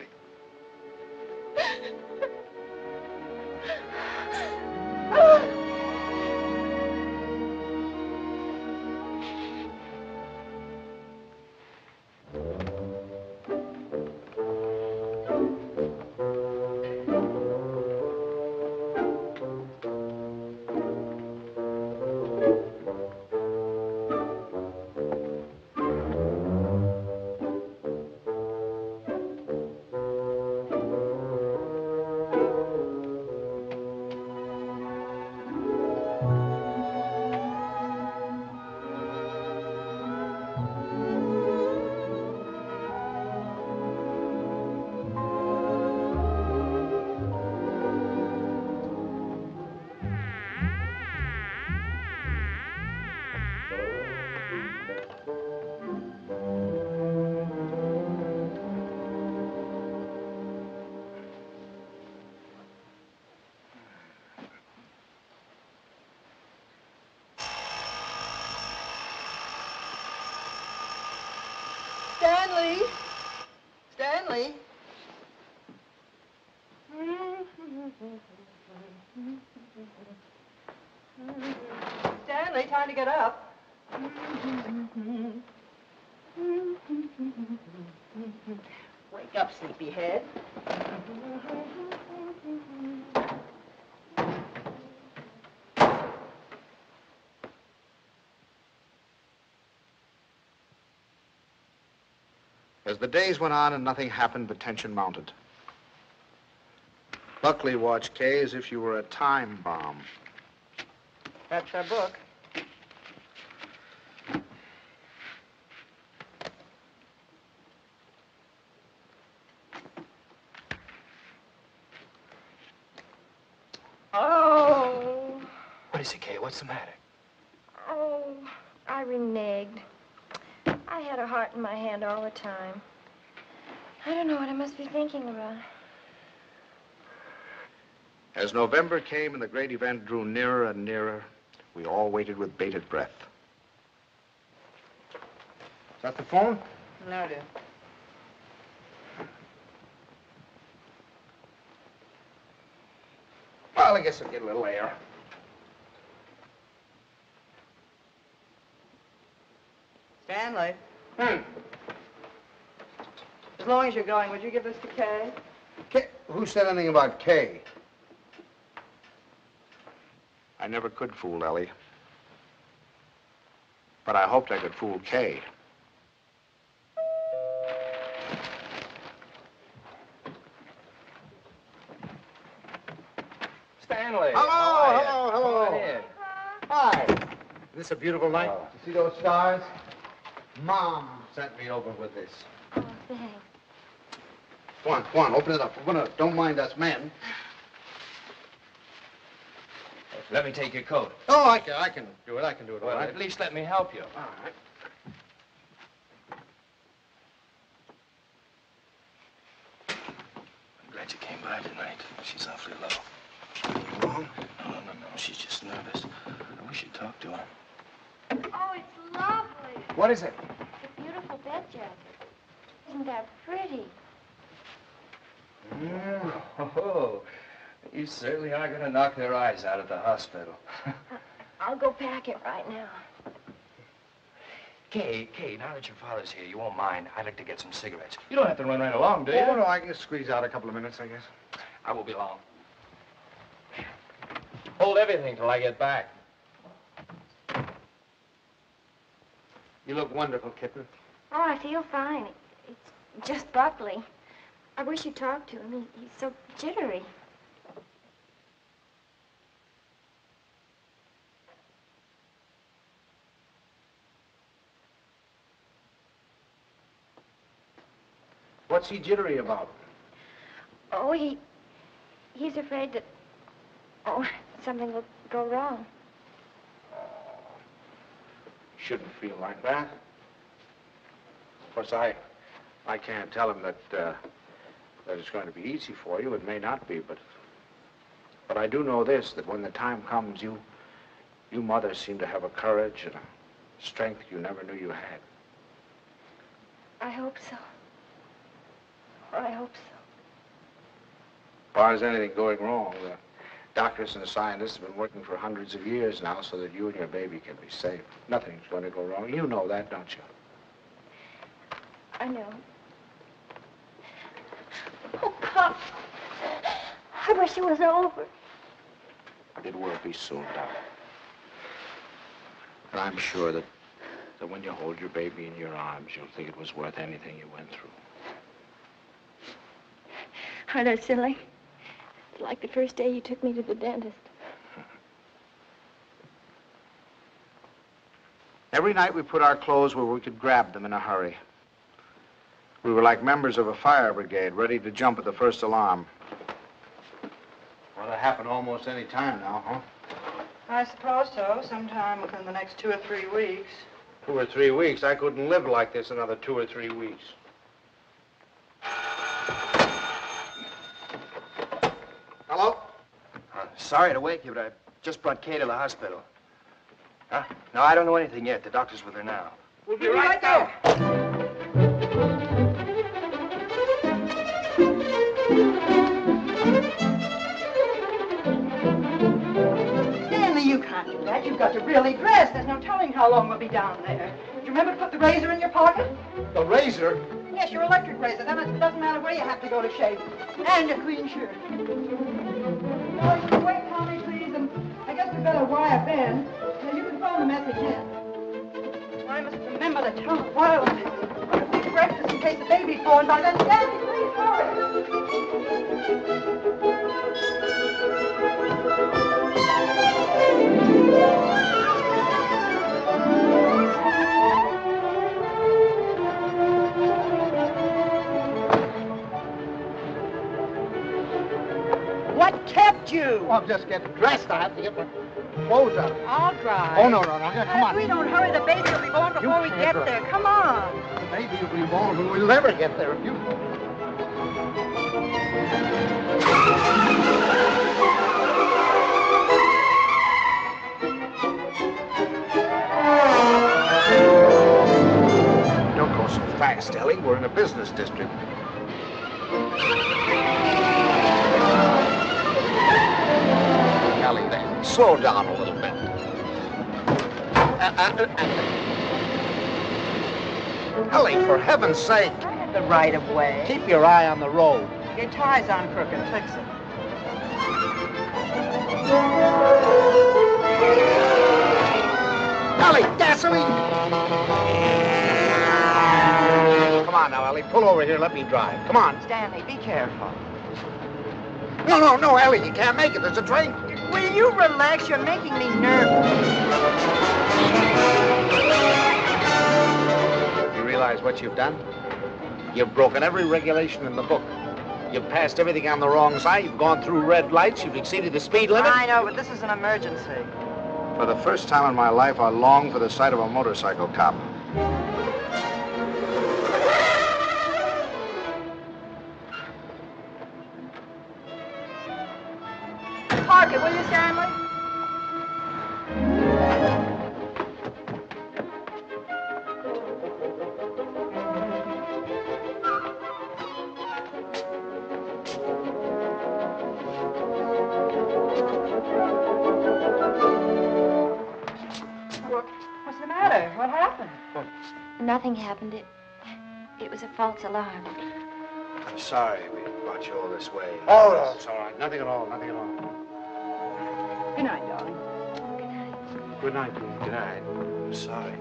Speaker 2: Stanley! Stanley! Stanley, time to get up. Wake up, sleepyhead.
Speaker 6: As the days went on and nothing happened, the tension mounted. Buckley watched Kay as if she were a time bomb.
Speaker 2: That's our book. Oh.
Speaker 9: What is it, Kay? What's the matter?
Speaker 7: Oh, I reneged. I had a heart in my hand all the time. I don't know what I must be thinking about.
Speaker 1: As November came and the great event drew nearer and nearer, we all waited with bated breath. Is that the phone?
Speaker 2: No, dear.
Speaker 1: Well, I guess I'll get a little air.
Speaker 2: Stanley,
Speaker 1: Hmm.
Speaker 2: as long as you're going, would you give this to Kay?
Speaker 1: Who said anything about Kay? I never could fool Ellie. But I hoped I could fool Kay.
Speaker 9: Stanley.
Speaker 1: Hello.
Speaker 9: Come on in.
Speaker 1: Hi. Is this a beautiful night? You see those stars? Mom sent me over with this.
Speaker 7: Oh, thanks.
Speaker 1: Come on, open it up. Don't mind us men.
Speaker 9: Let me take your coat.
Speaker 1: Oh, I can do it. All
Speaker 9: Well,
Speaker 1: right.
Speaker 9: at least let me help you.
Speaker 1: All right.
Speaker 9: I'm glad you came by tonight. She's awfully low.
Speaker 1: Anything wrong?
Speaker 9: No. She's just nervous. I wish you'd talk to her.
Speaker 7: Oh, it's lovely.
Speaker 1: What is it?
Speaker 7: It's a beautiful bed jacket. Isn't that pretty?
Speaker 9: Oh, you certainly are going to knock their eyes out at the hospital.
Speaker 7: I'll go pack it right now.
Speaker 9: Kay, now that your father's here, you won't mind. I'd like to get some cigarettes. You don't have to run right along, do you?
Speaker 1: Oh, no, I can squeeze out a couple of minutes, I guess.
Speaker 9: I won't be long. Hold everything till I get back.
Speaker 1: You look wonderful, kitten.
Speaker 7: Oh, I feel fine. It's just Buckley. I wish you'd talk to him. He's so jittery.
Speaker 1: What's he jittery about?
Speaker 7: Oh, he's afraid that, something will go wrong.
Speaker 1: Shouldn't feel like that. Of course, I can't tell him that it's going to be easy for you. It may not be, but I do know this, that when the time comes, you mothers seem to have a courage and a strength you never knew you had.
Speaker 7: I hope so. I hope so.
Speaker 1: As far as anything going wrong, the doctors and the scientists have been working for hundreds of years now so that you and your baby can be safe. Nothing's going to go wrong. You know that, don't you?
Speaker 7: I know. Oh, Pop. I wish it was over.
Speaker 1: It will be soon, darling. And I'm sure that when you hold your baby in your arms, you'll think it was worth anything you went through.
Speaker 7: Aren't I silly? Like the first day you took me to the dentist.
Speaker 1: Every night we put our clothes where we could grab them in a hurry. We were like members of a fire brigade, ready to jump at the first alarm. Ought to happen almost any time now, huh?
Speaker 2: I suppose so. Sometime within the next 2 or 3 weeks.
Speaker 1: 2 or 3 weeks? I couldn't live like this another 2 or 3 weeks. Hello?
Speaker 9: Sorry to wake you, but I just brought Kay to the hospital. Huh? No, I don't know anything yet. The doctor's with her now.
Speaker 1: We'll be right there.
Speaker 2: Stanley, you can't do that. You've got to really dress. There's no telling how long we'll be down there. Do you remember to put the razor in your pocket?
Speaker 1: The razor?
Speaker 2: Yes, your electric razor. Then it doesn't matter where you have to go to shave. And a clean shirt. Oh, wait, Tommy, please. And I guess we better wire Ben. Now, you can phone the message in. I must remember to tell the wireless. A big breakfast in case the baby's born by then. Stanley, please hurry. What kept you? do?
Speaker 6: Oh, I'm just getting dressed. I have to get my clothes on.
Speaker 2: I'll drive.
Speaker 6: Oh, no. Come on.
Speaker 2: If we don't hurry, the baby will be born before we get there. Come on.
Speaker 6: The baby will be born, but we'll never get there if you... Don't go so fast, Ellie. We're in a business district. Ellie, then. Slow down a little bit. Ellie, for heaven's sake.
Speaker 2: I have the right of way.
Speaker 6: Keep your eye on the road.
Speaker 2: Your tie's on crooked. Fix it.
Speaker 6: Ellie, gasoline! Come on now, Ellie. Pull over here. Let me drive. Come on.
Speaker 2: Stanley, be careful.
Speaker 6: No, Ellie. You can't make it. There's a train.
Speaker 2: Will you relax? You're making me nervous.
Speaker 6: You realize what you've done? You've broken every regulation in the book. You've passed everything on the wrong side. You've gone through red lights. You've exceeded the speed limit.
Speaker 2: I know, but this is an emergency.
Speaker 1: For the first time in my life, I long for the sight of a motorcycle cop.
Speaker 2: Park it, will you, Stanley? What's the matter? What happened?
Speaker 7: Nothing happened. It was a false alarm.
Speaker 1: I'm sorry we brought you all this way.
Speaker 6: Oh, no, it's all right. Nothing at all.
Speaker 2: Good night, darling.
Speaker 6: Good night, dear. Good night.
Speaker 1: I'm sorry.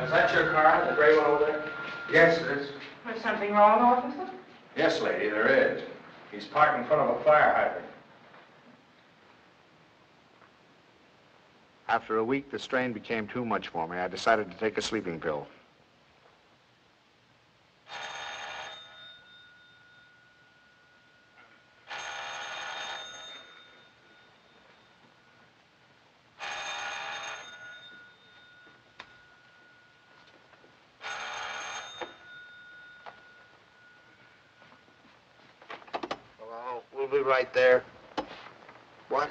Speaker 6: Is that your car, the gray one over there? Yes, it is.
Speaker 2: There's something wrong, officer?
Speaker 6: Yes, lady, there is. He's parked in front of a fire hydrant.
Speaker 1: After a week, the strain became too much for me. I decided to take a sleeping pill. Hello, we'll be right there. What?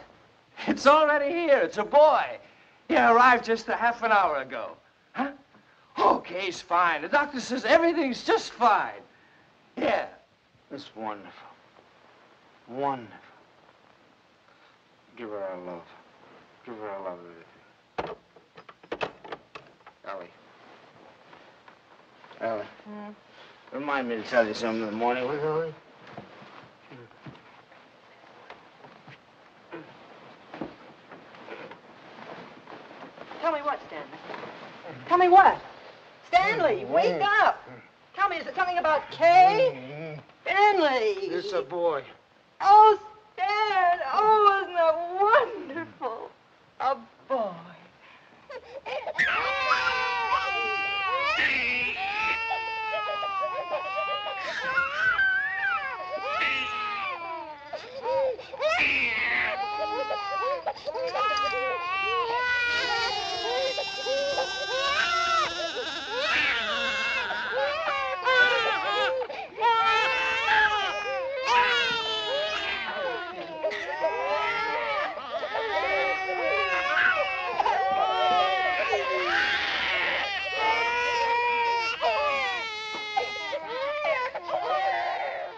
Speaker 9: It's already here. It's a boy. He arrived just a half an hour ago. Huh? Okay, he's fine. The doctor says everything's just fine. Yeah.
Speaker 1: It's wonderful. Wonderful. Give her our love. Give her our love, everything. Ellie. Remind me to tell you something in the morning, will you, Ellie?
Speaker 2: Tell me what, Stanley? Tell me what? Stanley, wake up! Tell me, is it something about Kay? Stanley!
Speaker 1: It's a boy.
Speaker 2: Oh, Stan! Oh, isn't that wonderful? A boy.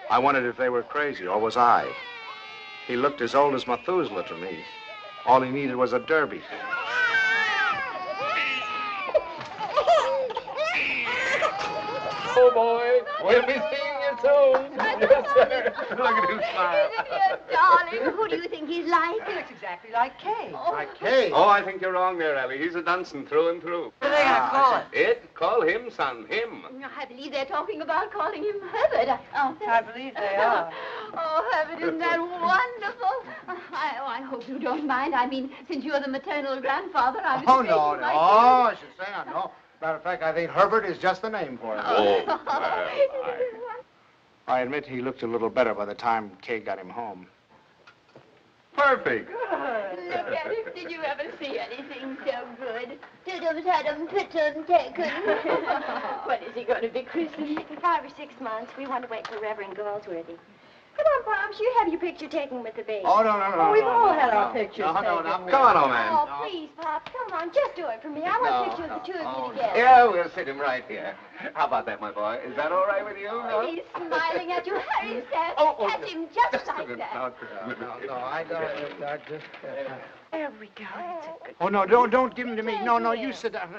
Speaker 1: I wondered if they were crazy, or was I? He looked as old as Methuselah to me. All he needed was a derby.
Speaker 9: Oh, boy, we'll be seeing you
Speaker 8: toes. Yes, sir. Look at him smile.
Speaker 4: Isn't he a darling? Who do you think he's like?
Speaker 2: He looks exactly like Kay.
Speaker 6: Like Kay.
Speaker 5: Oh, I think you're wrong there, Ellie. He's a Dunson through and through.
Speaker 3: What are they going to call it?
Speaker 5: It? Call him, son. Him.
Speaker 4: I believe they're talking about calling him Herbert. Oh,
Speaker 2: I believe they are.
Speaker 4: oh, Herbert, isn't that wonderful? I hope you don't mind. I mean, since you're the maternal grandfather, I was
Speaker 6: Oh,
Speaker 4: taking
Speaker 6: no, no.
Speaker 4: my
Speaker 6: Oh, I should say no. Matter of fact, I think Herbert is just the name for him. I admit he looked a little better by the time Kay got him home.
Speaker 5: Perfect.
Speaker 4: Look at him. Did you ever see anything so good? Tudum, tudum, pitum, taken. When is he going to be christened?
Speaker 7: In 5 or 6 months, we want to wait for Reverend Galsworthy. Come on, Pops, you have your picture taken with the baby.
Speaker 6: Oh, no.
Speaker 2: Oh, we've all had our pictures taken.
Speaker 5: Come on, old man.
Speaker 7: Oh, please, Pops, come on, just do it for me. I want a picture of the two of you together.
Speaker 5: Yeah, we'll sit him right here. How about that, my boy? Is that all right with you? No?
Speaker 4: He's smiling at you. Hurry, Seth.
Speaker 5: Oh,
Speaker 4: Catch him just like that.
Speaker 6: No, I just...
Speaker 7: There we go. That's a good...
Speaker 6: Oh, no, don't give him to me. No, you sit down.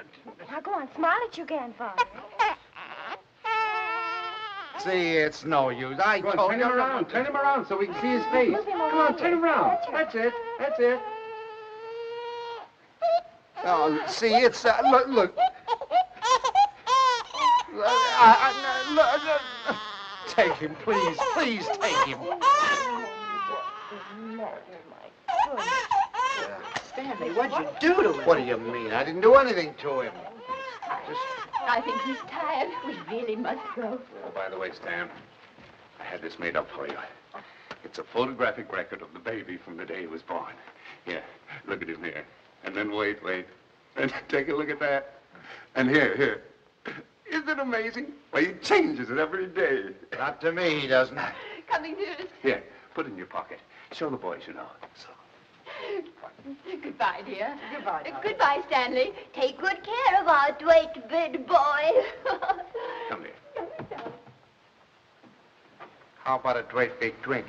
Speaker 7: Now go on, smile at your grandfather.
Speaker 6: See, it's no use. I told
Speaker 5: Turn
Speaker 6: you.
Speaker 5: him around. Turn him around so we can see his face.
Speaker 7: Move him over
Speaker 5: Come on,
Speaker 7: here.
Speaker 5: turn him around.
Speaker 7: That's
Speaker 5: That's it. That's it.
Speaker 6: Oh, see, it's... look. Look. Take him, please. Please take him.
Speaker 2: Stanley, what'd you do to him?
Speaker 6: What do you mean? I didn't do anything to him. Just...
Speaker 4: I think he's tired. We really must go.
Speaker 5: Oh, by the way, Stan, I had this made up for you. It's a photographic record of the baby from the day he was born. Here, look at him here. And then wait. And take a look at that. And here. Isn't it amazing? Well, he changes it every day.
Speaker 6: Not to me, he doesn't.
Speaker 4: Coming, dearest.
Speaker 5: Here, put it in your pocket. Show the boys, you know. So.
Speaker 4: Goodbye, dear.
Speaker 2: Goodbye, darling.
Speaker 4: Goodbye, Stanley. Take good care of our dwight bid boy.
Speaker 5: Come here.
Speaker 6: How about a great big drink?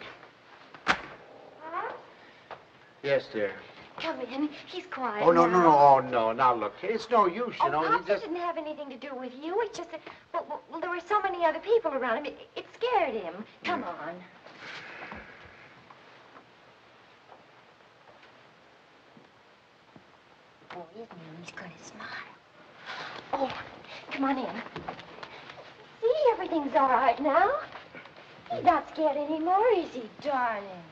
Speaker 6: Yes, dear.
Speaker 7: Come in. He's quiet.
Speaker 6: Oh, no.
Speaker 7: now.
Speaker 6: Oh, no. Now, look, it's no use, you
Speaker 7: Oh,
Speaker 6: know.
Speaker 7: Pops, it didn't have anything to do with you. It's just that, well, there were so many other people around him. It scared him. Come on. Oh, isn't he? He's going to smile. Oh, come on in. See, everything's all right now. He's not scared anymore, is he, darling?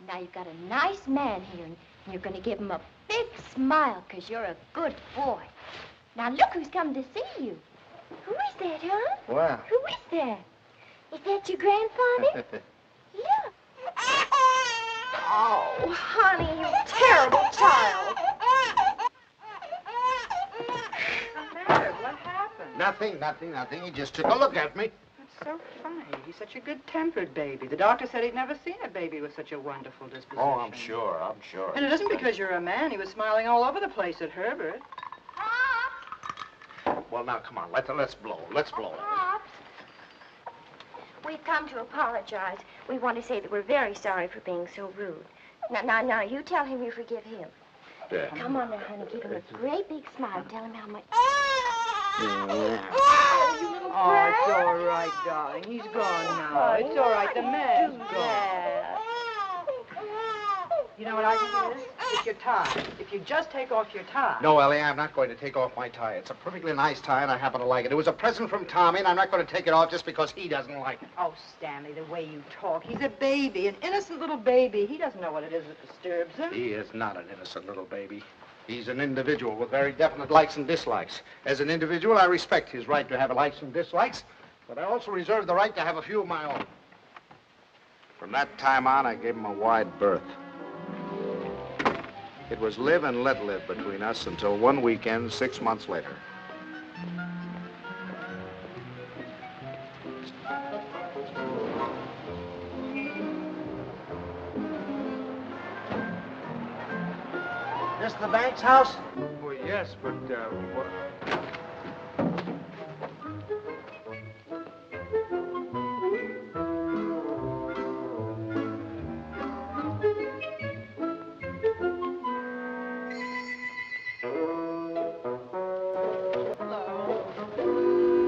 Speaker 7: Now you've got a nice man here, and you're going to give him a big smile, because you're a good boy. Now look who's come to see you. Who is that, huh?
Speaker 6: Well.
Speaker 7: Who is that? Is that your grandfather? Look. Oh, honey, you terrible child.
Speaker 2: What's the matter? What happened?
Speaker 6: Nothing. He just took a look at me.
Speaker 2: That's so funny. He's such a good-tempered baby. The doctor said he'd never seen a baby with such a wonderful disposition.
Speaker 6: Oh, I'm sure.
Speaker 2: And it isn't because you're a man. He was smiling all over the place at Herbert.
Speaker 6: Well, now, come on. Let's blow.
Speaker 7: Pops. We've come to apologize. We want to say that we're very sorry for being so rude. Now, you tell him you forgive him.
Speaker 5: Yeah.
Speaker 7: Come on now, honey. Give him a great big smile. Tell him how much...
Speaker 2: Oh, it's all right, darling. He's gone now. It's all right. The man's gone. You know what I think it is? It's your tie. If you just take off your tie.
Speaker 6: No, Ellie, I'm not going to take off my tie. It's a perfectly nice tie, and I happen to like it. It was a present from Tommy, and I'm not going to take it off just because he doesn't like it.
Speaker 2: Oh, Stanley, the way you talk. He's a baby, an innocent little baby. He doesn't know what it is that disturbs him.
Speaker 6: He is not an innocent little baby. He's an individual with very definite likes and dislikes. As an individual, I respect his right to have likes and dislikes, but I also reserve the right to have a few of my own. From that time on, I gave him a wide berth. It was live and let live between us until one weekend 6 months later. This the bank's house?
Speaker 5: Well, yes, but,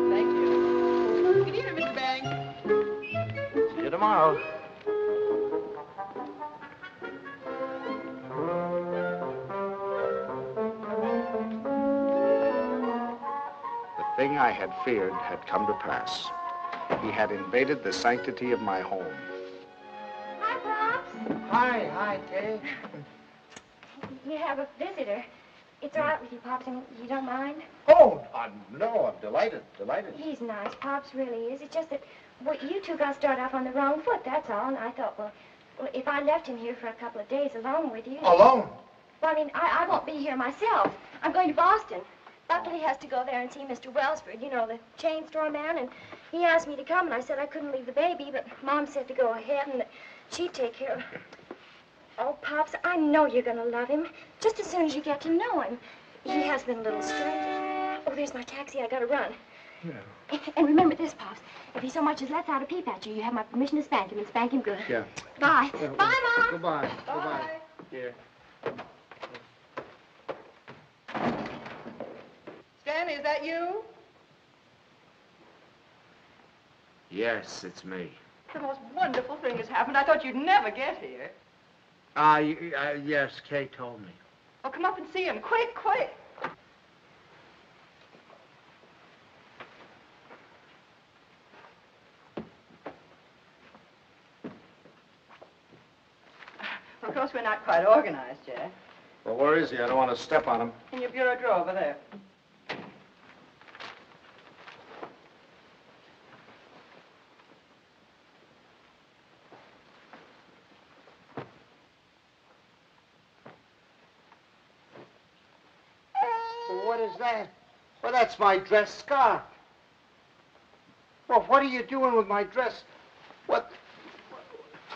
Speaker 2: Thank you.
Speaker 3: Good evening, Mr. Bank.
Speaker 1: everything I had feared had come to pass. He had invaded the sanctity of my home.
Speaker 7: Hi, Pops.
Speaker 6: Hi, Kay.
Speaker 7: You have a visitor. It's all right with you, Pops, and you don't mind?
Speaker 6: Oh, no, I'm delighted.
Speaker 7: He's nice, Pops really is. It's just that you two got started off on the wrong foot, that's all. And I thought, well, if I left him here for a couple of days alone with you...
Speaker 6: Alone?
Speaker 7: Well, I mean, I won't be here myself. I'm going to Boston. Buckley has to go there and see Mr. Wellsford, you know, the chain store man, and he asked me to come, and I said I couldn't leave the baby, but Mom said to go ahead and that she'd take care of him. Oh, Pops, I know you're going to love him, just as soon as you get to know him. He has been a little strange. Oh, there's my taxi. I got to run. Yeah. And remember this, Pops. If he so much as lets out a peep at you, you have my permission to spank him, and spank him good.
Speaker 6: Yeah.
Speaker 7: Bye. Bye, Mom.
Speaker 6: Goodbye. Goodbye. Dear.
Speaker 2: Stanley, is that you?
Speaker 1: Yes, it's me.
Speaker 2: The most wonderful thing has happened. I thought you'd never get here.
Speaker 1: Yes, Kay told me.
Speaker 2: Well, come up and see him. Quick, quick. Of course, we're not quite organized yet.
Speaker 1: Well, where is he? I don't want to step on him.
Speaker 2: In your bureau drawer over there.
Speaker 6: What is that? Well, that's my dress scarf. Well, what are you doing with my dress? What's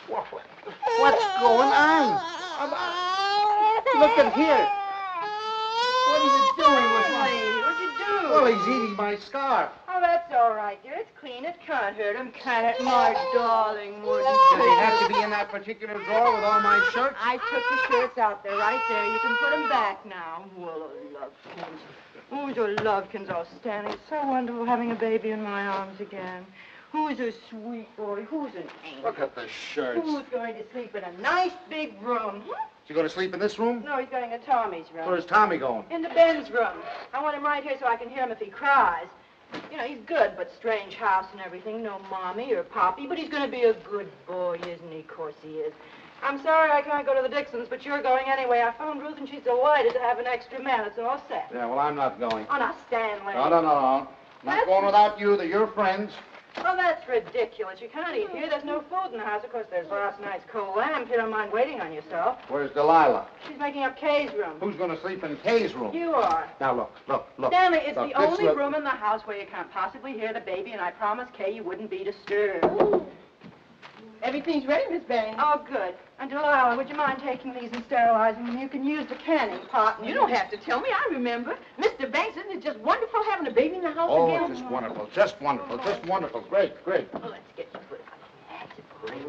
Speaker 6: going on? Look at here. What are you doing with my...
Speaker 2: What'd you do?
Speaker 6: Well, he's eating my scarf.
Speaker 2: Oh, that's all right, dear. It's clean. It can't hurt him, can it? My darling, wouldn't
Speaker 6: Does
Speaker 2: it?
Speaker 6: he have to be in that particular drawer with all my shirts?
Speaker 2: I took the shirts out there, right there. You can put them back now. Well, Lovetkins. Oh, your Lovetkins. Oh, Stanley, it's so wonderful having a baby in my arms again. Who's a sweet boy? Who's an angel?
Speaker 6: Look at the shirts.
Speaker 2: Who's going to sleep in a nice big room?
Speaker 6: You going to sleep in this room?
Speaker 2: No, he's going in Tommy's room.
Speaker 6: Where's Tommy going?
Speaker 2: In the Ben's room. I want him right here so I can hear him if he cries. You know, he's good, but strange house and everything. No mommy or poppy, but he's going to be a good boy, isn't he? Of course he is. I'm sorry I can't go to the Dixons, but you're going anyway. I phoned Ruth, and she's delighted to have an extra man. It's all set.
Speaker 6: Yeah, well, I'm not going.
Speaker 2: Oh, now, Stanley.
Speaker 6: No. Not going without you. They're your friends.
Speaker 2: Well, that's ridiculous. You can't eat here. There's no food in the house. Of course, there's last night's cold lamb. If you don't mind waiting on yourself.
Speaker 6: Where's Delilah?
Speaker 2: She's making up Kay's room.
Speaker 6: Who's going to sleep in Kay's room?
Speaker 2: You are.
Speaker 6: Now, look.
Speaker 2: Stanley, it's
Speaker 6: Look,
Speaker 2: the only
Speaker 6: look.
Speaker 2: room in the house where you can't possibly hear the baby, and I promised Kay you wouldn't be disturbed.
Speaker 3: Everything's ready, Miss Bain.
Speaker 2: Oh, good. And Delilah, would you mind taking these and sterilizing them? You can use the canning pot.
Speaker 3: You don't have to tell me. I remember. Mr. Banks, isn't it just wonderful having a baby in the house
Speaker 6: Oh,
Speaker 3: again?
Speaker 6: just wonderful. Just wonderful. Great.
Speaker 3: Oh, let's get you put on. That's great.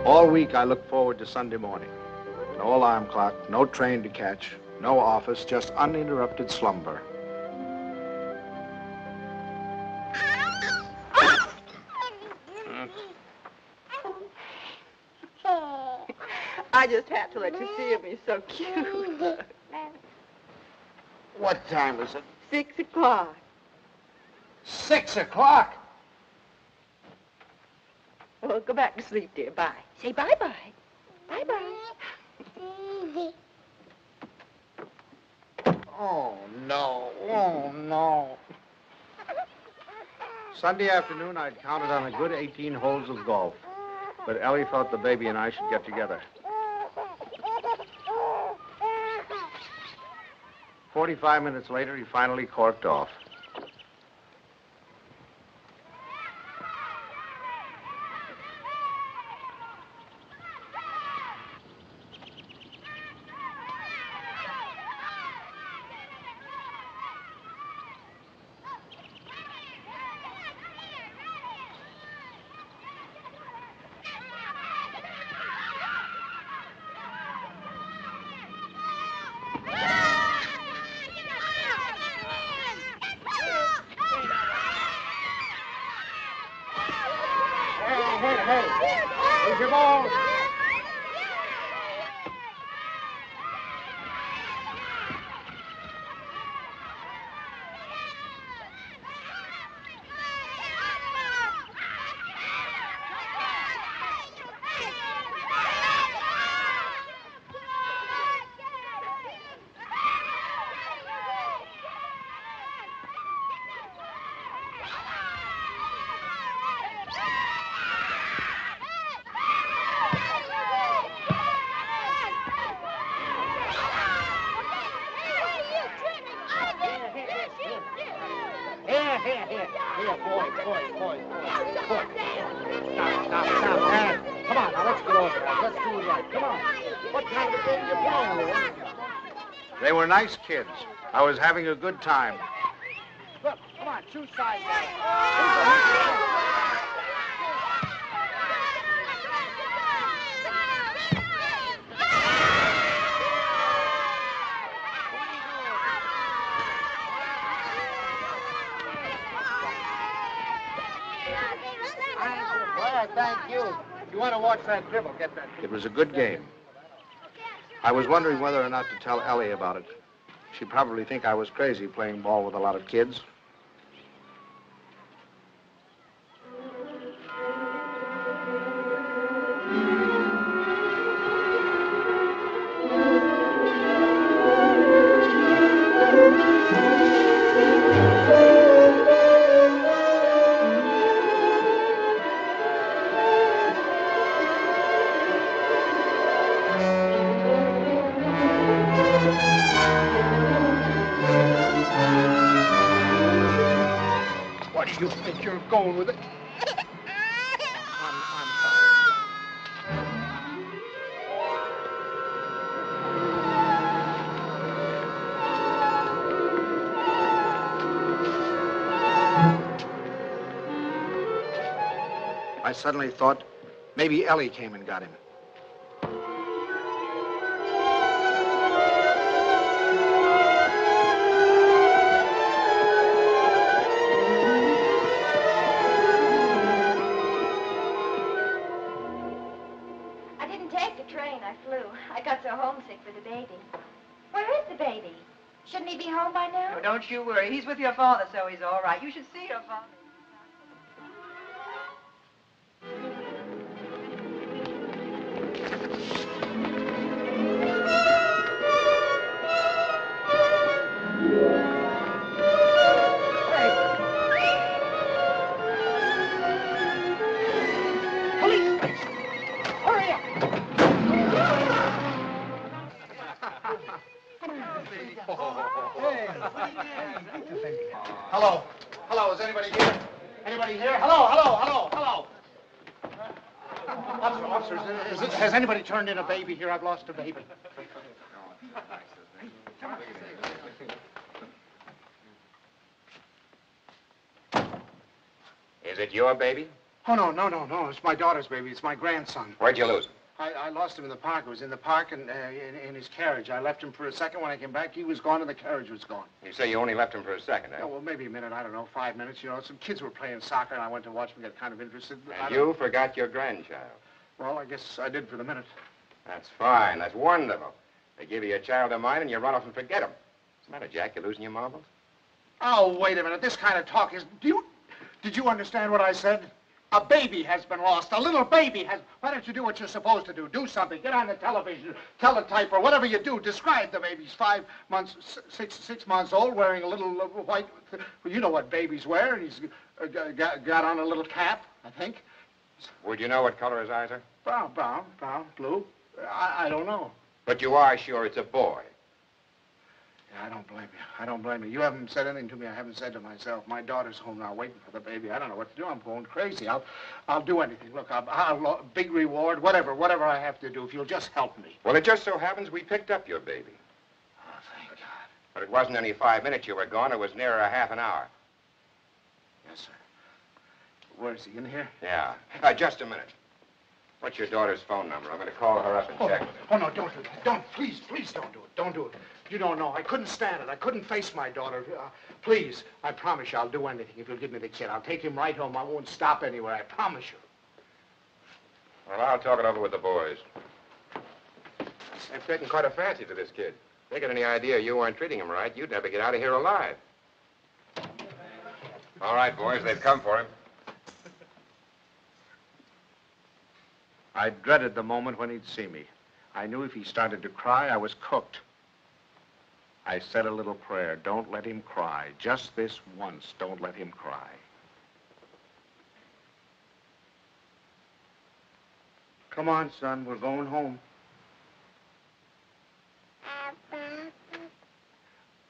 Speaker 1: All week I looked forward to Sunday morning. No alarm clock, no train to catch, no office, just uninterrupted slumber.
Speaker 2: I just had to let you see him. He's so cute.
Speaker 6: What time is it?
Speaker 2: 6 o'clock.
Speaker 6: 6 o'clock?
Speaker 2: Well, go back to sleep, dear. Bye.
Speaker 7: Say bye-bye. Bye-bye.
Speaker 6: Oh, no. Oh, no.
Speaker 1: Sunday afternoon, I'd counted on a good 18 holes of golf. But Ellie thought the baby and I should get together. 45 minutes later, he finally corked off.
Speaker 6: Here's your ball. Here, boy. Stop. Dad, come on, now let's get over it. Let's do it right. Come on. What kind of a game you playing, Lou?
Speaker 1: They were nice kids. I was having a good time.
Speaker 6: Look, come on, choose sides. Thank you. If you want to watch that dribble, get that.
Speaker 1: It was a good game. I was wondering whether or not to tell Ellie about it. She'd probably think I was crazy playing ball with a lot of kids.
Speaker 6: What do you think you're going with it? I'm sorry.
Speaker 1: I suddenly thought maybe Ellie came and got him.
Speaker 7: I didn't take the train. I flew. I got so homesick for the baby. Where is the baby? Shouldn't he be home by now?
Speaker 2: Oh, don't you worry. He's with your father, so he's all right. You should see your father.
Speaker 6: Hello, is anybody here? Anybody here? Hello. Officer, has anybody turned in a baby here? I've lost a baby.
Speaker 10: Is it your baby?
Speaker 6: Oh, no. It's my daughter's baby. It's my grandson.
Speaker 5: Where'd you lose him?
Speaker 6: I lost him in the park. I was in the park and in his carriage. I left him for a second. When I came back, he was gone and the carriage was gone.
Speaker 5: You say you only left him for a second, eh?
Speaker 6: Yeah, well, maybe a minute. I don't know, 5 minutes. You know, some kids were playing soccer, and I went to watch them get kind of interested.
Speaker 5: And you forgot your grandchild.
Speaker 6: Well, I guess I did for the minute.
Speaker 5: That's fine. That's wonderful. They give you a child of mine, and you run off and forget him. What's the matter, Jack? You losing your marbles?
Speaker 6: Oh, wait a minute. This kind of talk is... Did you understand what I said? A baby has been lost. A little baby has... Why don't you do what you're supposed to do? Do something. Get on the television, teletype, or whatever you do. Describe the baby. He's 5 months, 6 months old, wearing a little white... Well, you know what babies wear. He's got on a little cap, I think.
Speaker 5: Would you know what color his eyes are?
Speaker 6: Brown, blue. I don't know.
Speaker 5: But you are sure it's a boy.
Speaker 6: Yeah, I don't blame you. You haven't said anything to me I haven't said to myself. My daughter's home now waiting for the baby. I don't know what to do. I'm going crazy. I'll do anything. Look, I'll big reward, whatever I have to do, if you'll just help me.
Speaker 5: Well, it just so happens we picked up your baby.
Speaker 6: Oh, thank God.
Speaker 5: But it wasn't only 5 minutes you were gone. It was nearer a half an hour.
Speaker 6: Yes, sir. Where is he, in here?
Speaker 5: Yeah. Just a minute. What's your daughter's phone number? I'm going to call her up and check.
Speaker 6: Oh, no, don't do that. Please don't do it. Don't do it. You don't know. I couldn't stand it. I couldn't face my daughter. Please, I promise you I'll do anything if you'll give me the kid. I'll take him right home. I won't stop anywhere. I promise you.
Speaker 5: Well, I'll talk it over with the boys. They've taken quite a fancy to this kid. If they get any idea you weren't treating him right, you'd never get out of here alive. All right, boys, they've come for him.
Speaker 1: I dreaded the moment when he'd see me. I knew if he started to cry, I was cooked. I said a little prayer. Don't let him cry. Just this once, don't let him cry. Come on, son, we're going home.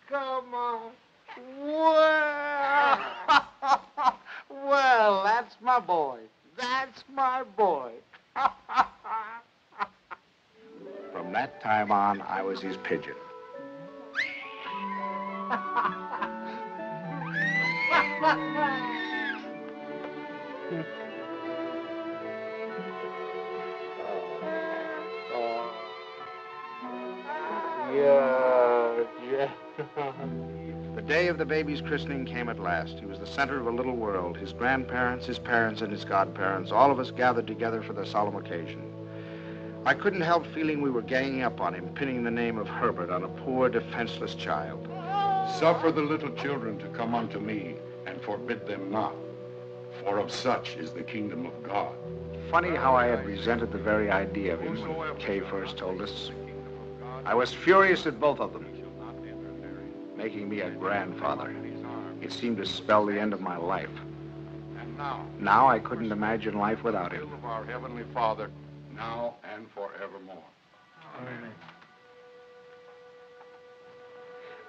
Speaker 1: Come on. Well, that's my boy. That's my boy. From that time on, I was his pigeon. The day of the baby's christening came at last. He was the center of a little world. His grandparents, his parents, and his godparents, all of us gathered together for the solemn occasion. I couldn't help feeling we were ganging up on him, pinning the name of Herbert on a poor, defenseless child.
Speaker 11: Suffer the little children to come unto me, and forbid them not, for of such is the kingdom of God.
Speaker 1: Funny how I had resented the very idea of him when Kay first told us. I was furious at both of them. Making me a grandfather. It seemed to spell the end of my life.
Speaker 11: And
Speaker 1: now I couldn't imagine life without him.
Speaker 11: of our Heavenly Father, now and forevermore.
Speaker 6: Amen.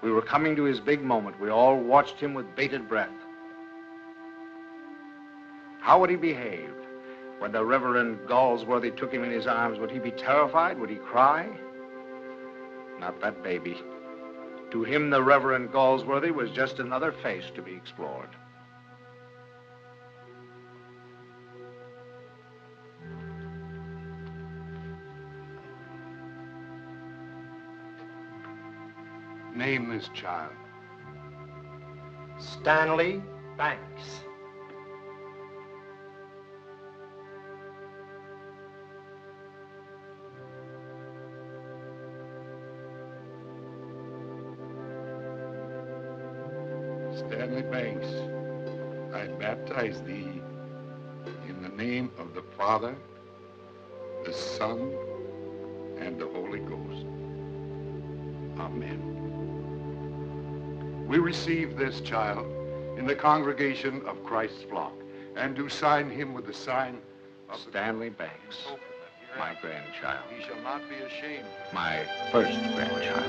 Speaker 1: We were coming to his big moment. We all watched him with bated breath. How would he behave? When the Reverend Galsworthy took him in his arms, would he be terrified? Would he cry? Not that baby. To him, the Reverend Galsworthy was just another face to be explored.
Speaker 11: Name this child.
Speaker 9: Stanley Banks.
Speaker 11: Stanley Banks, I baptize thee in the name of the Father, the Son, and the Holy Ghost. Amen. We receive this child in the congregation of Christ's flock, and do sign him with the sign of
Speaker 1: Stanley Banks, my grandchild.
Speaker 11: He shall not be ashamed.
Speaker 1: My first grandchild.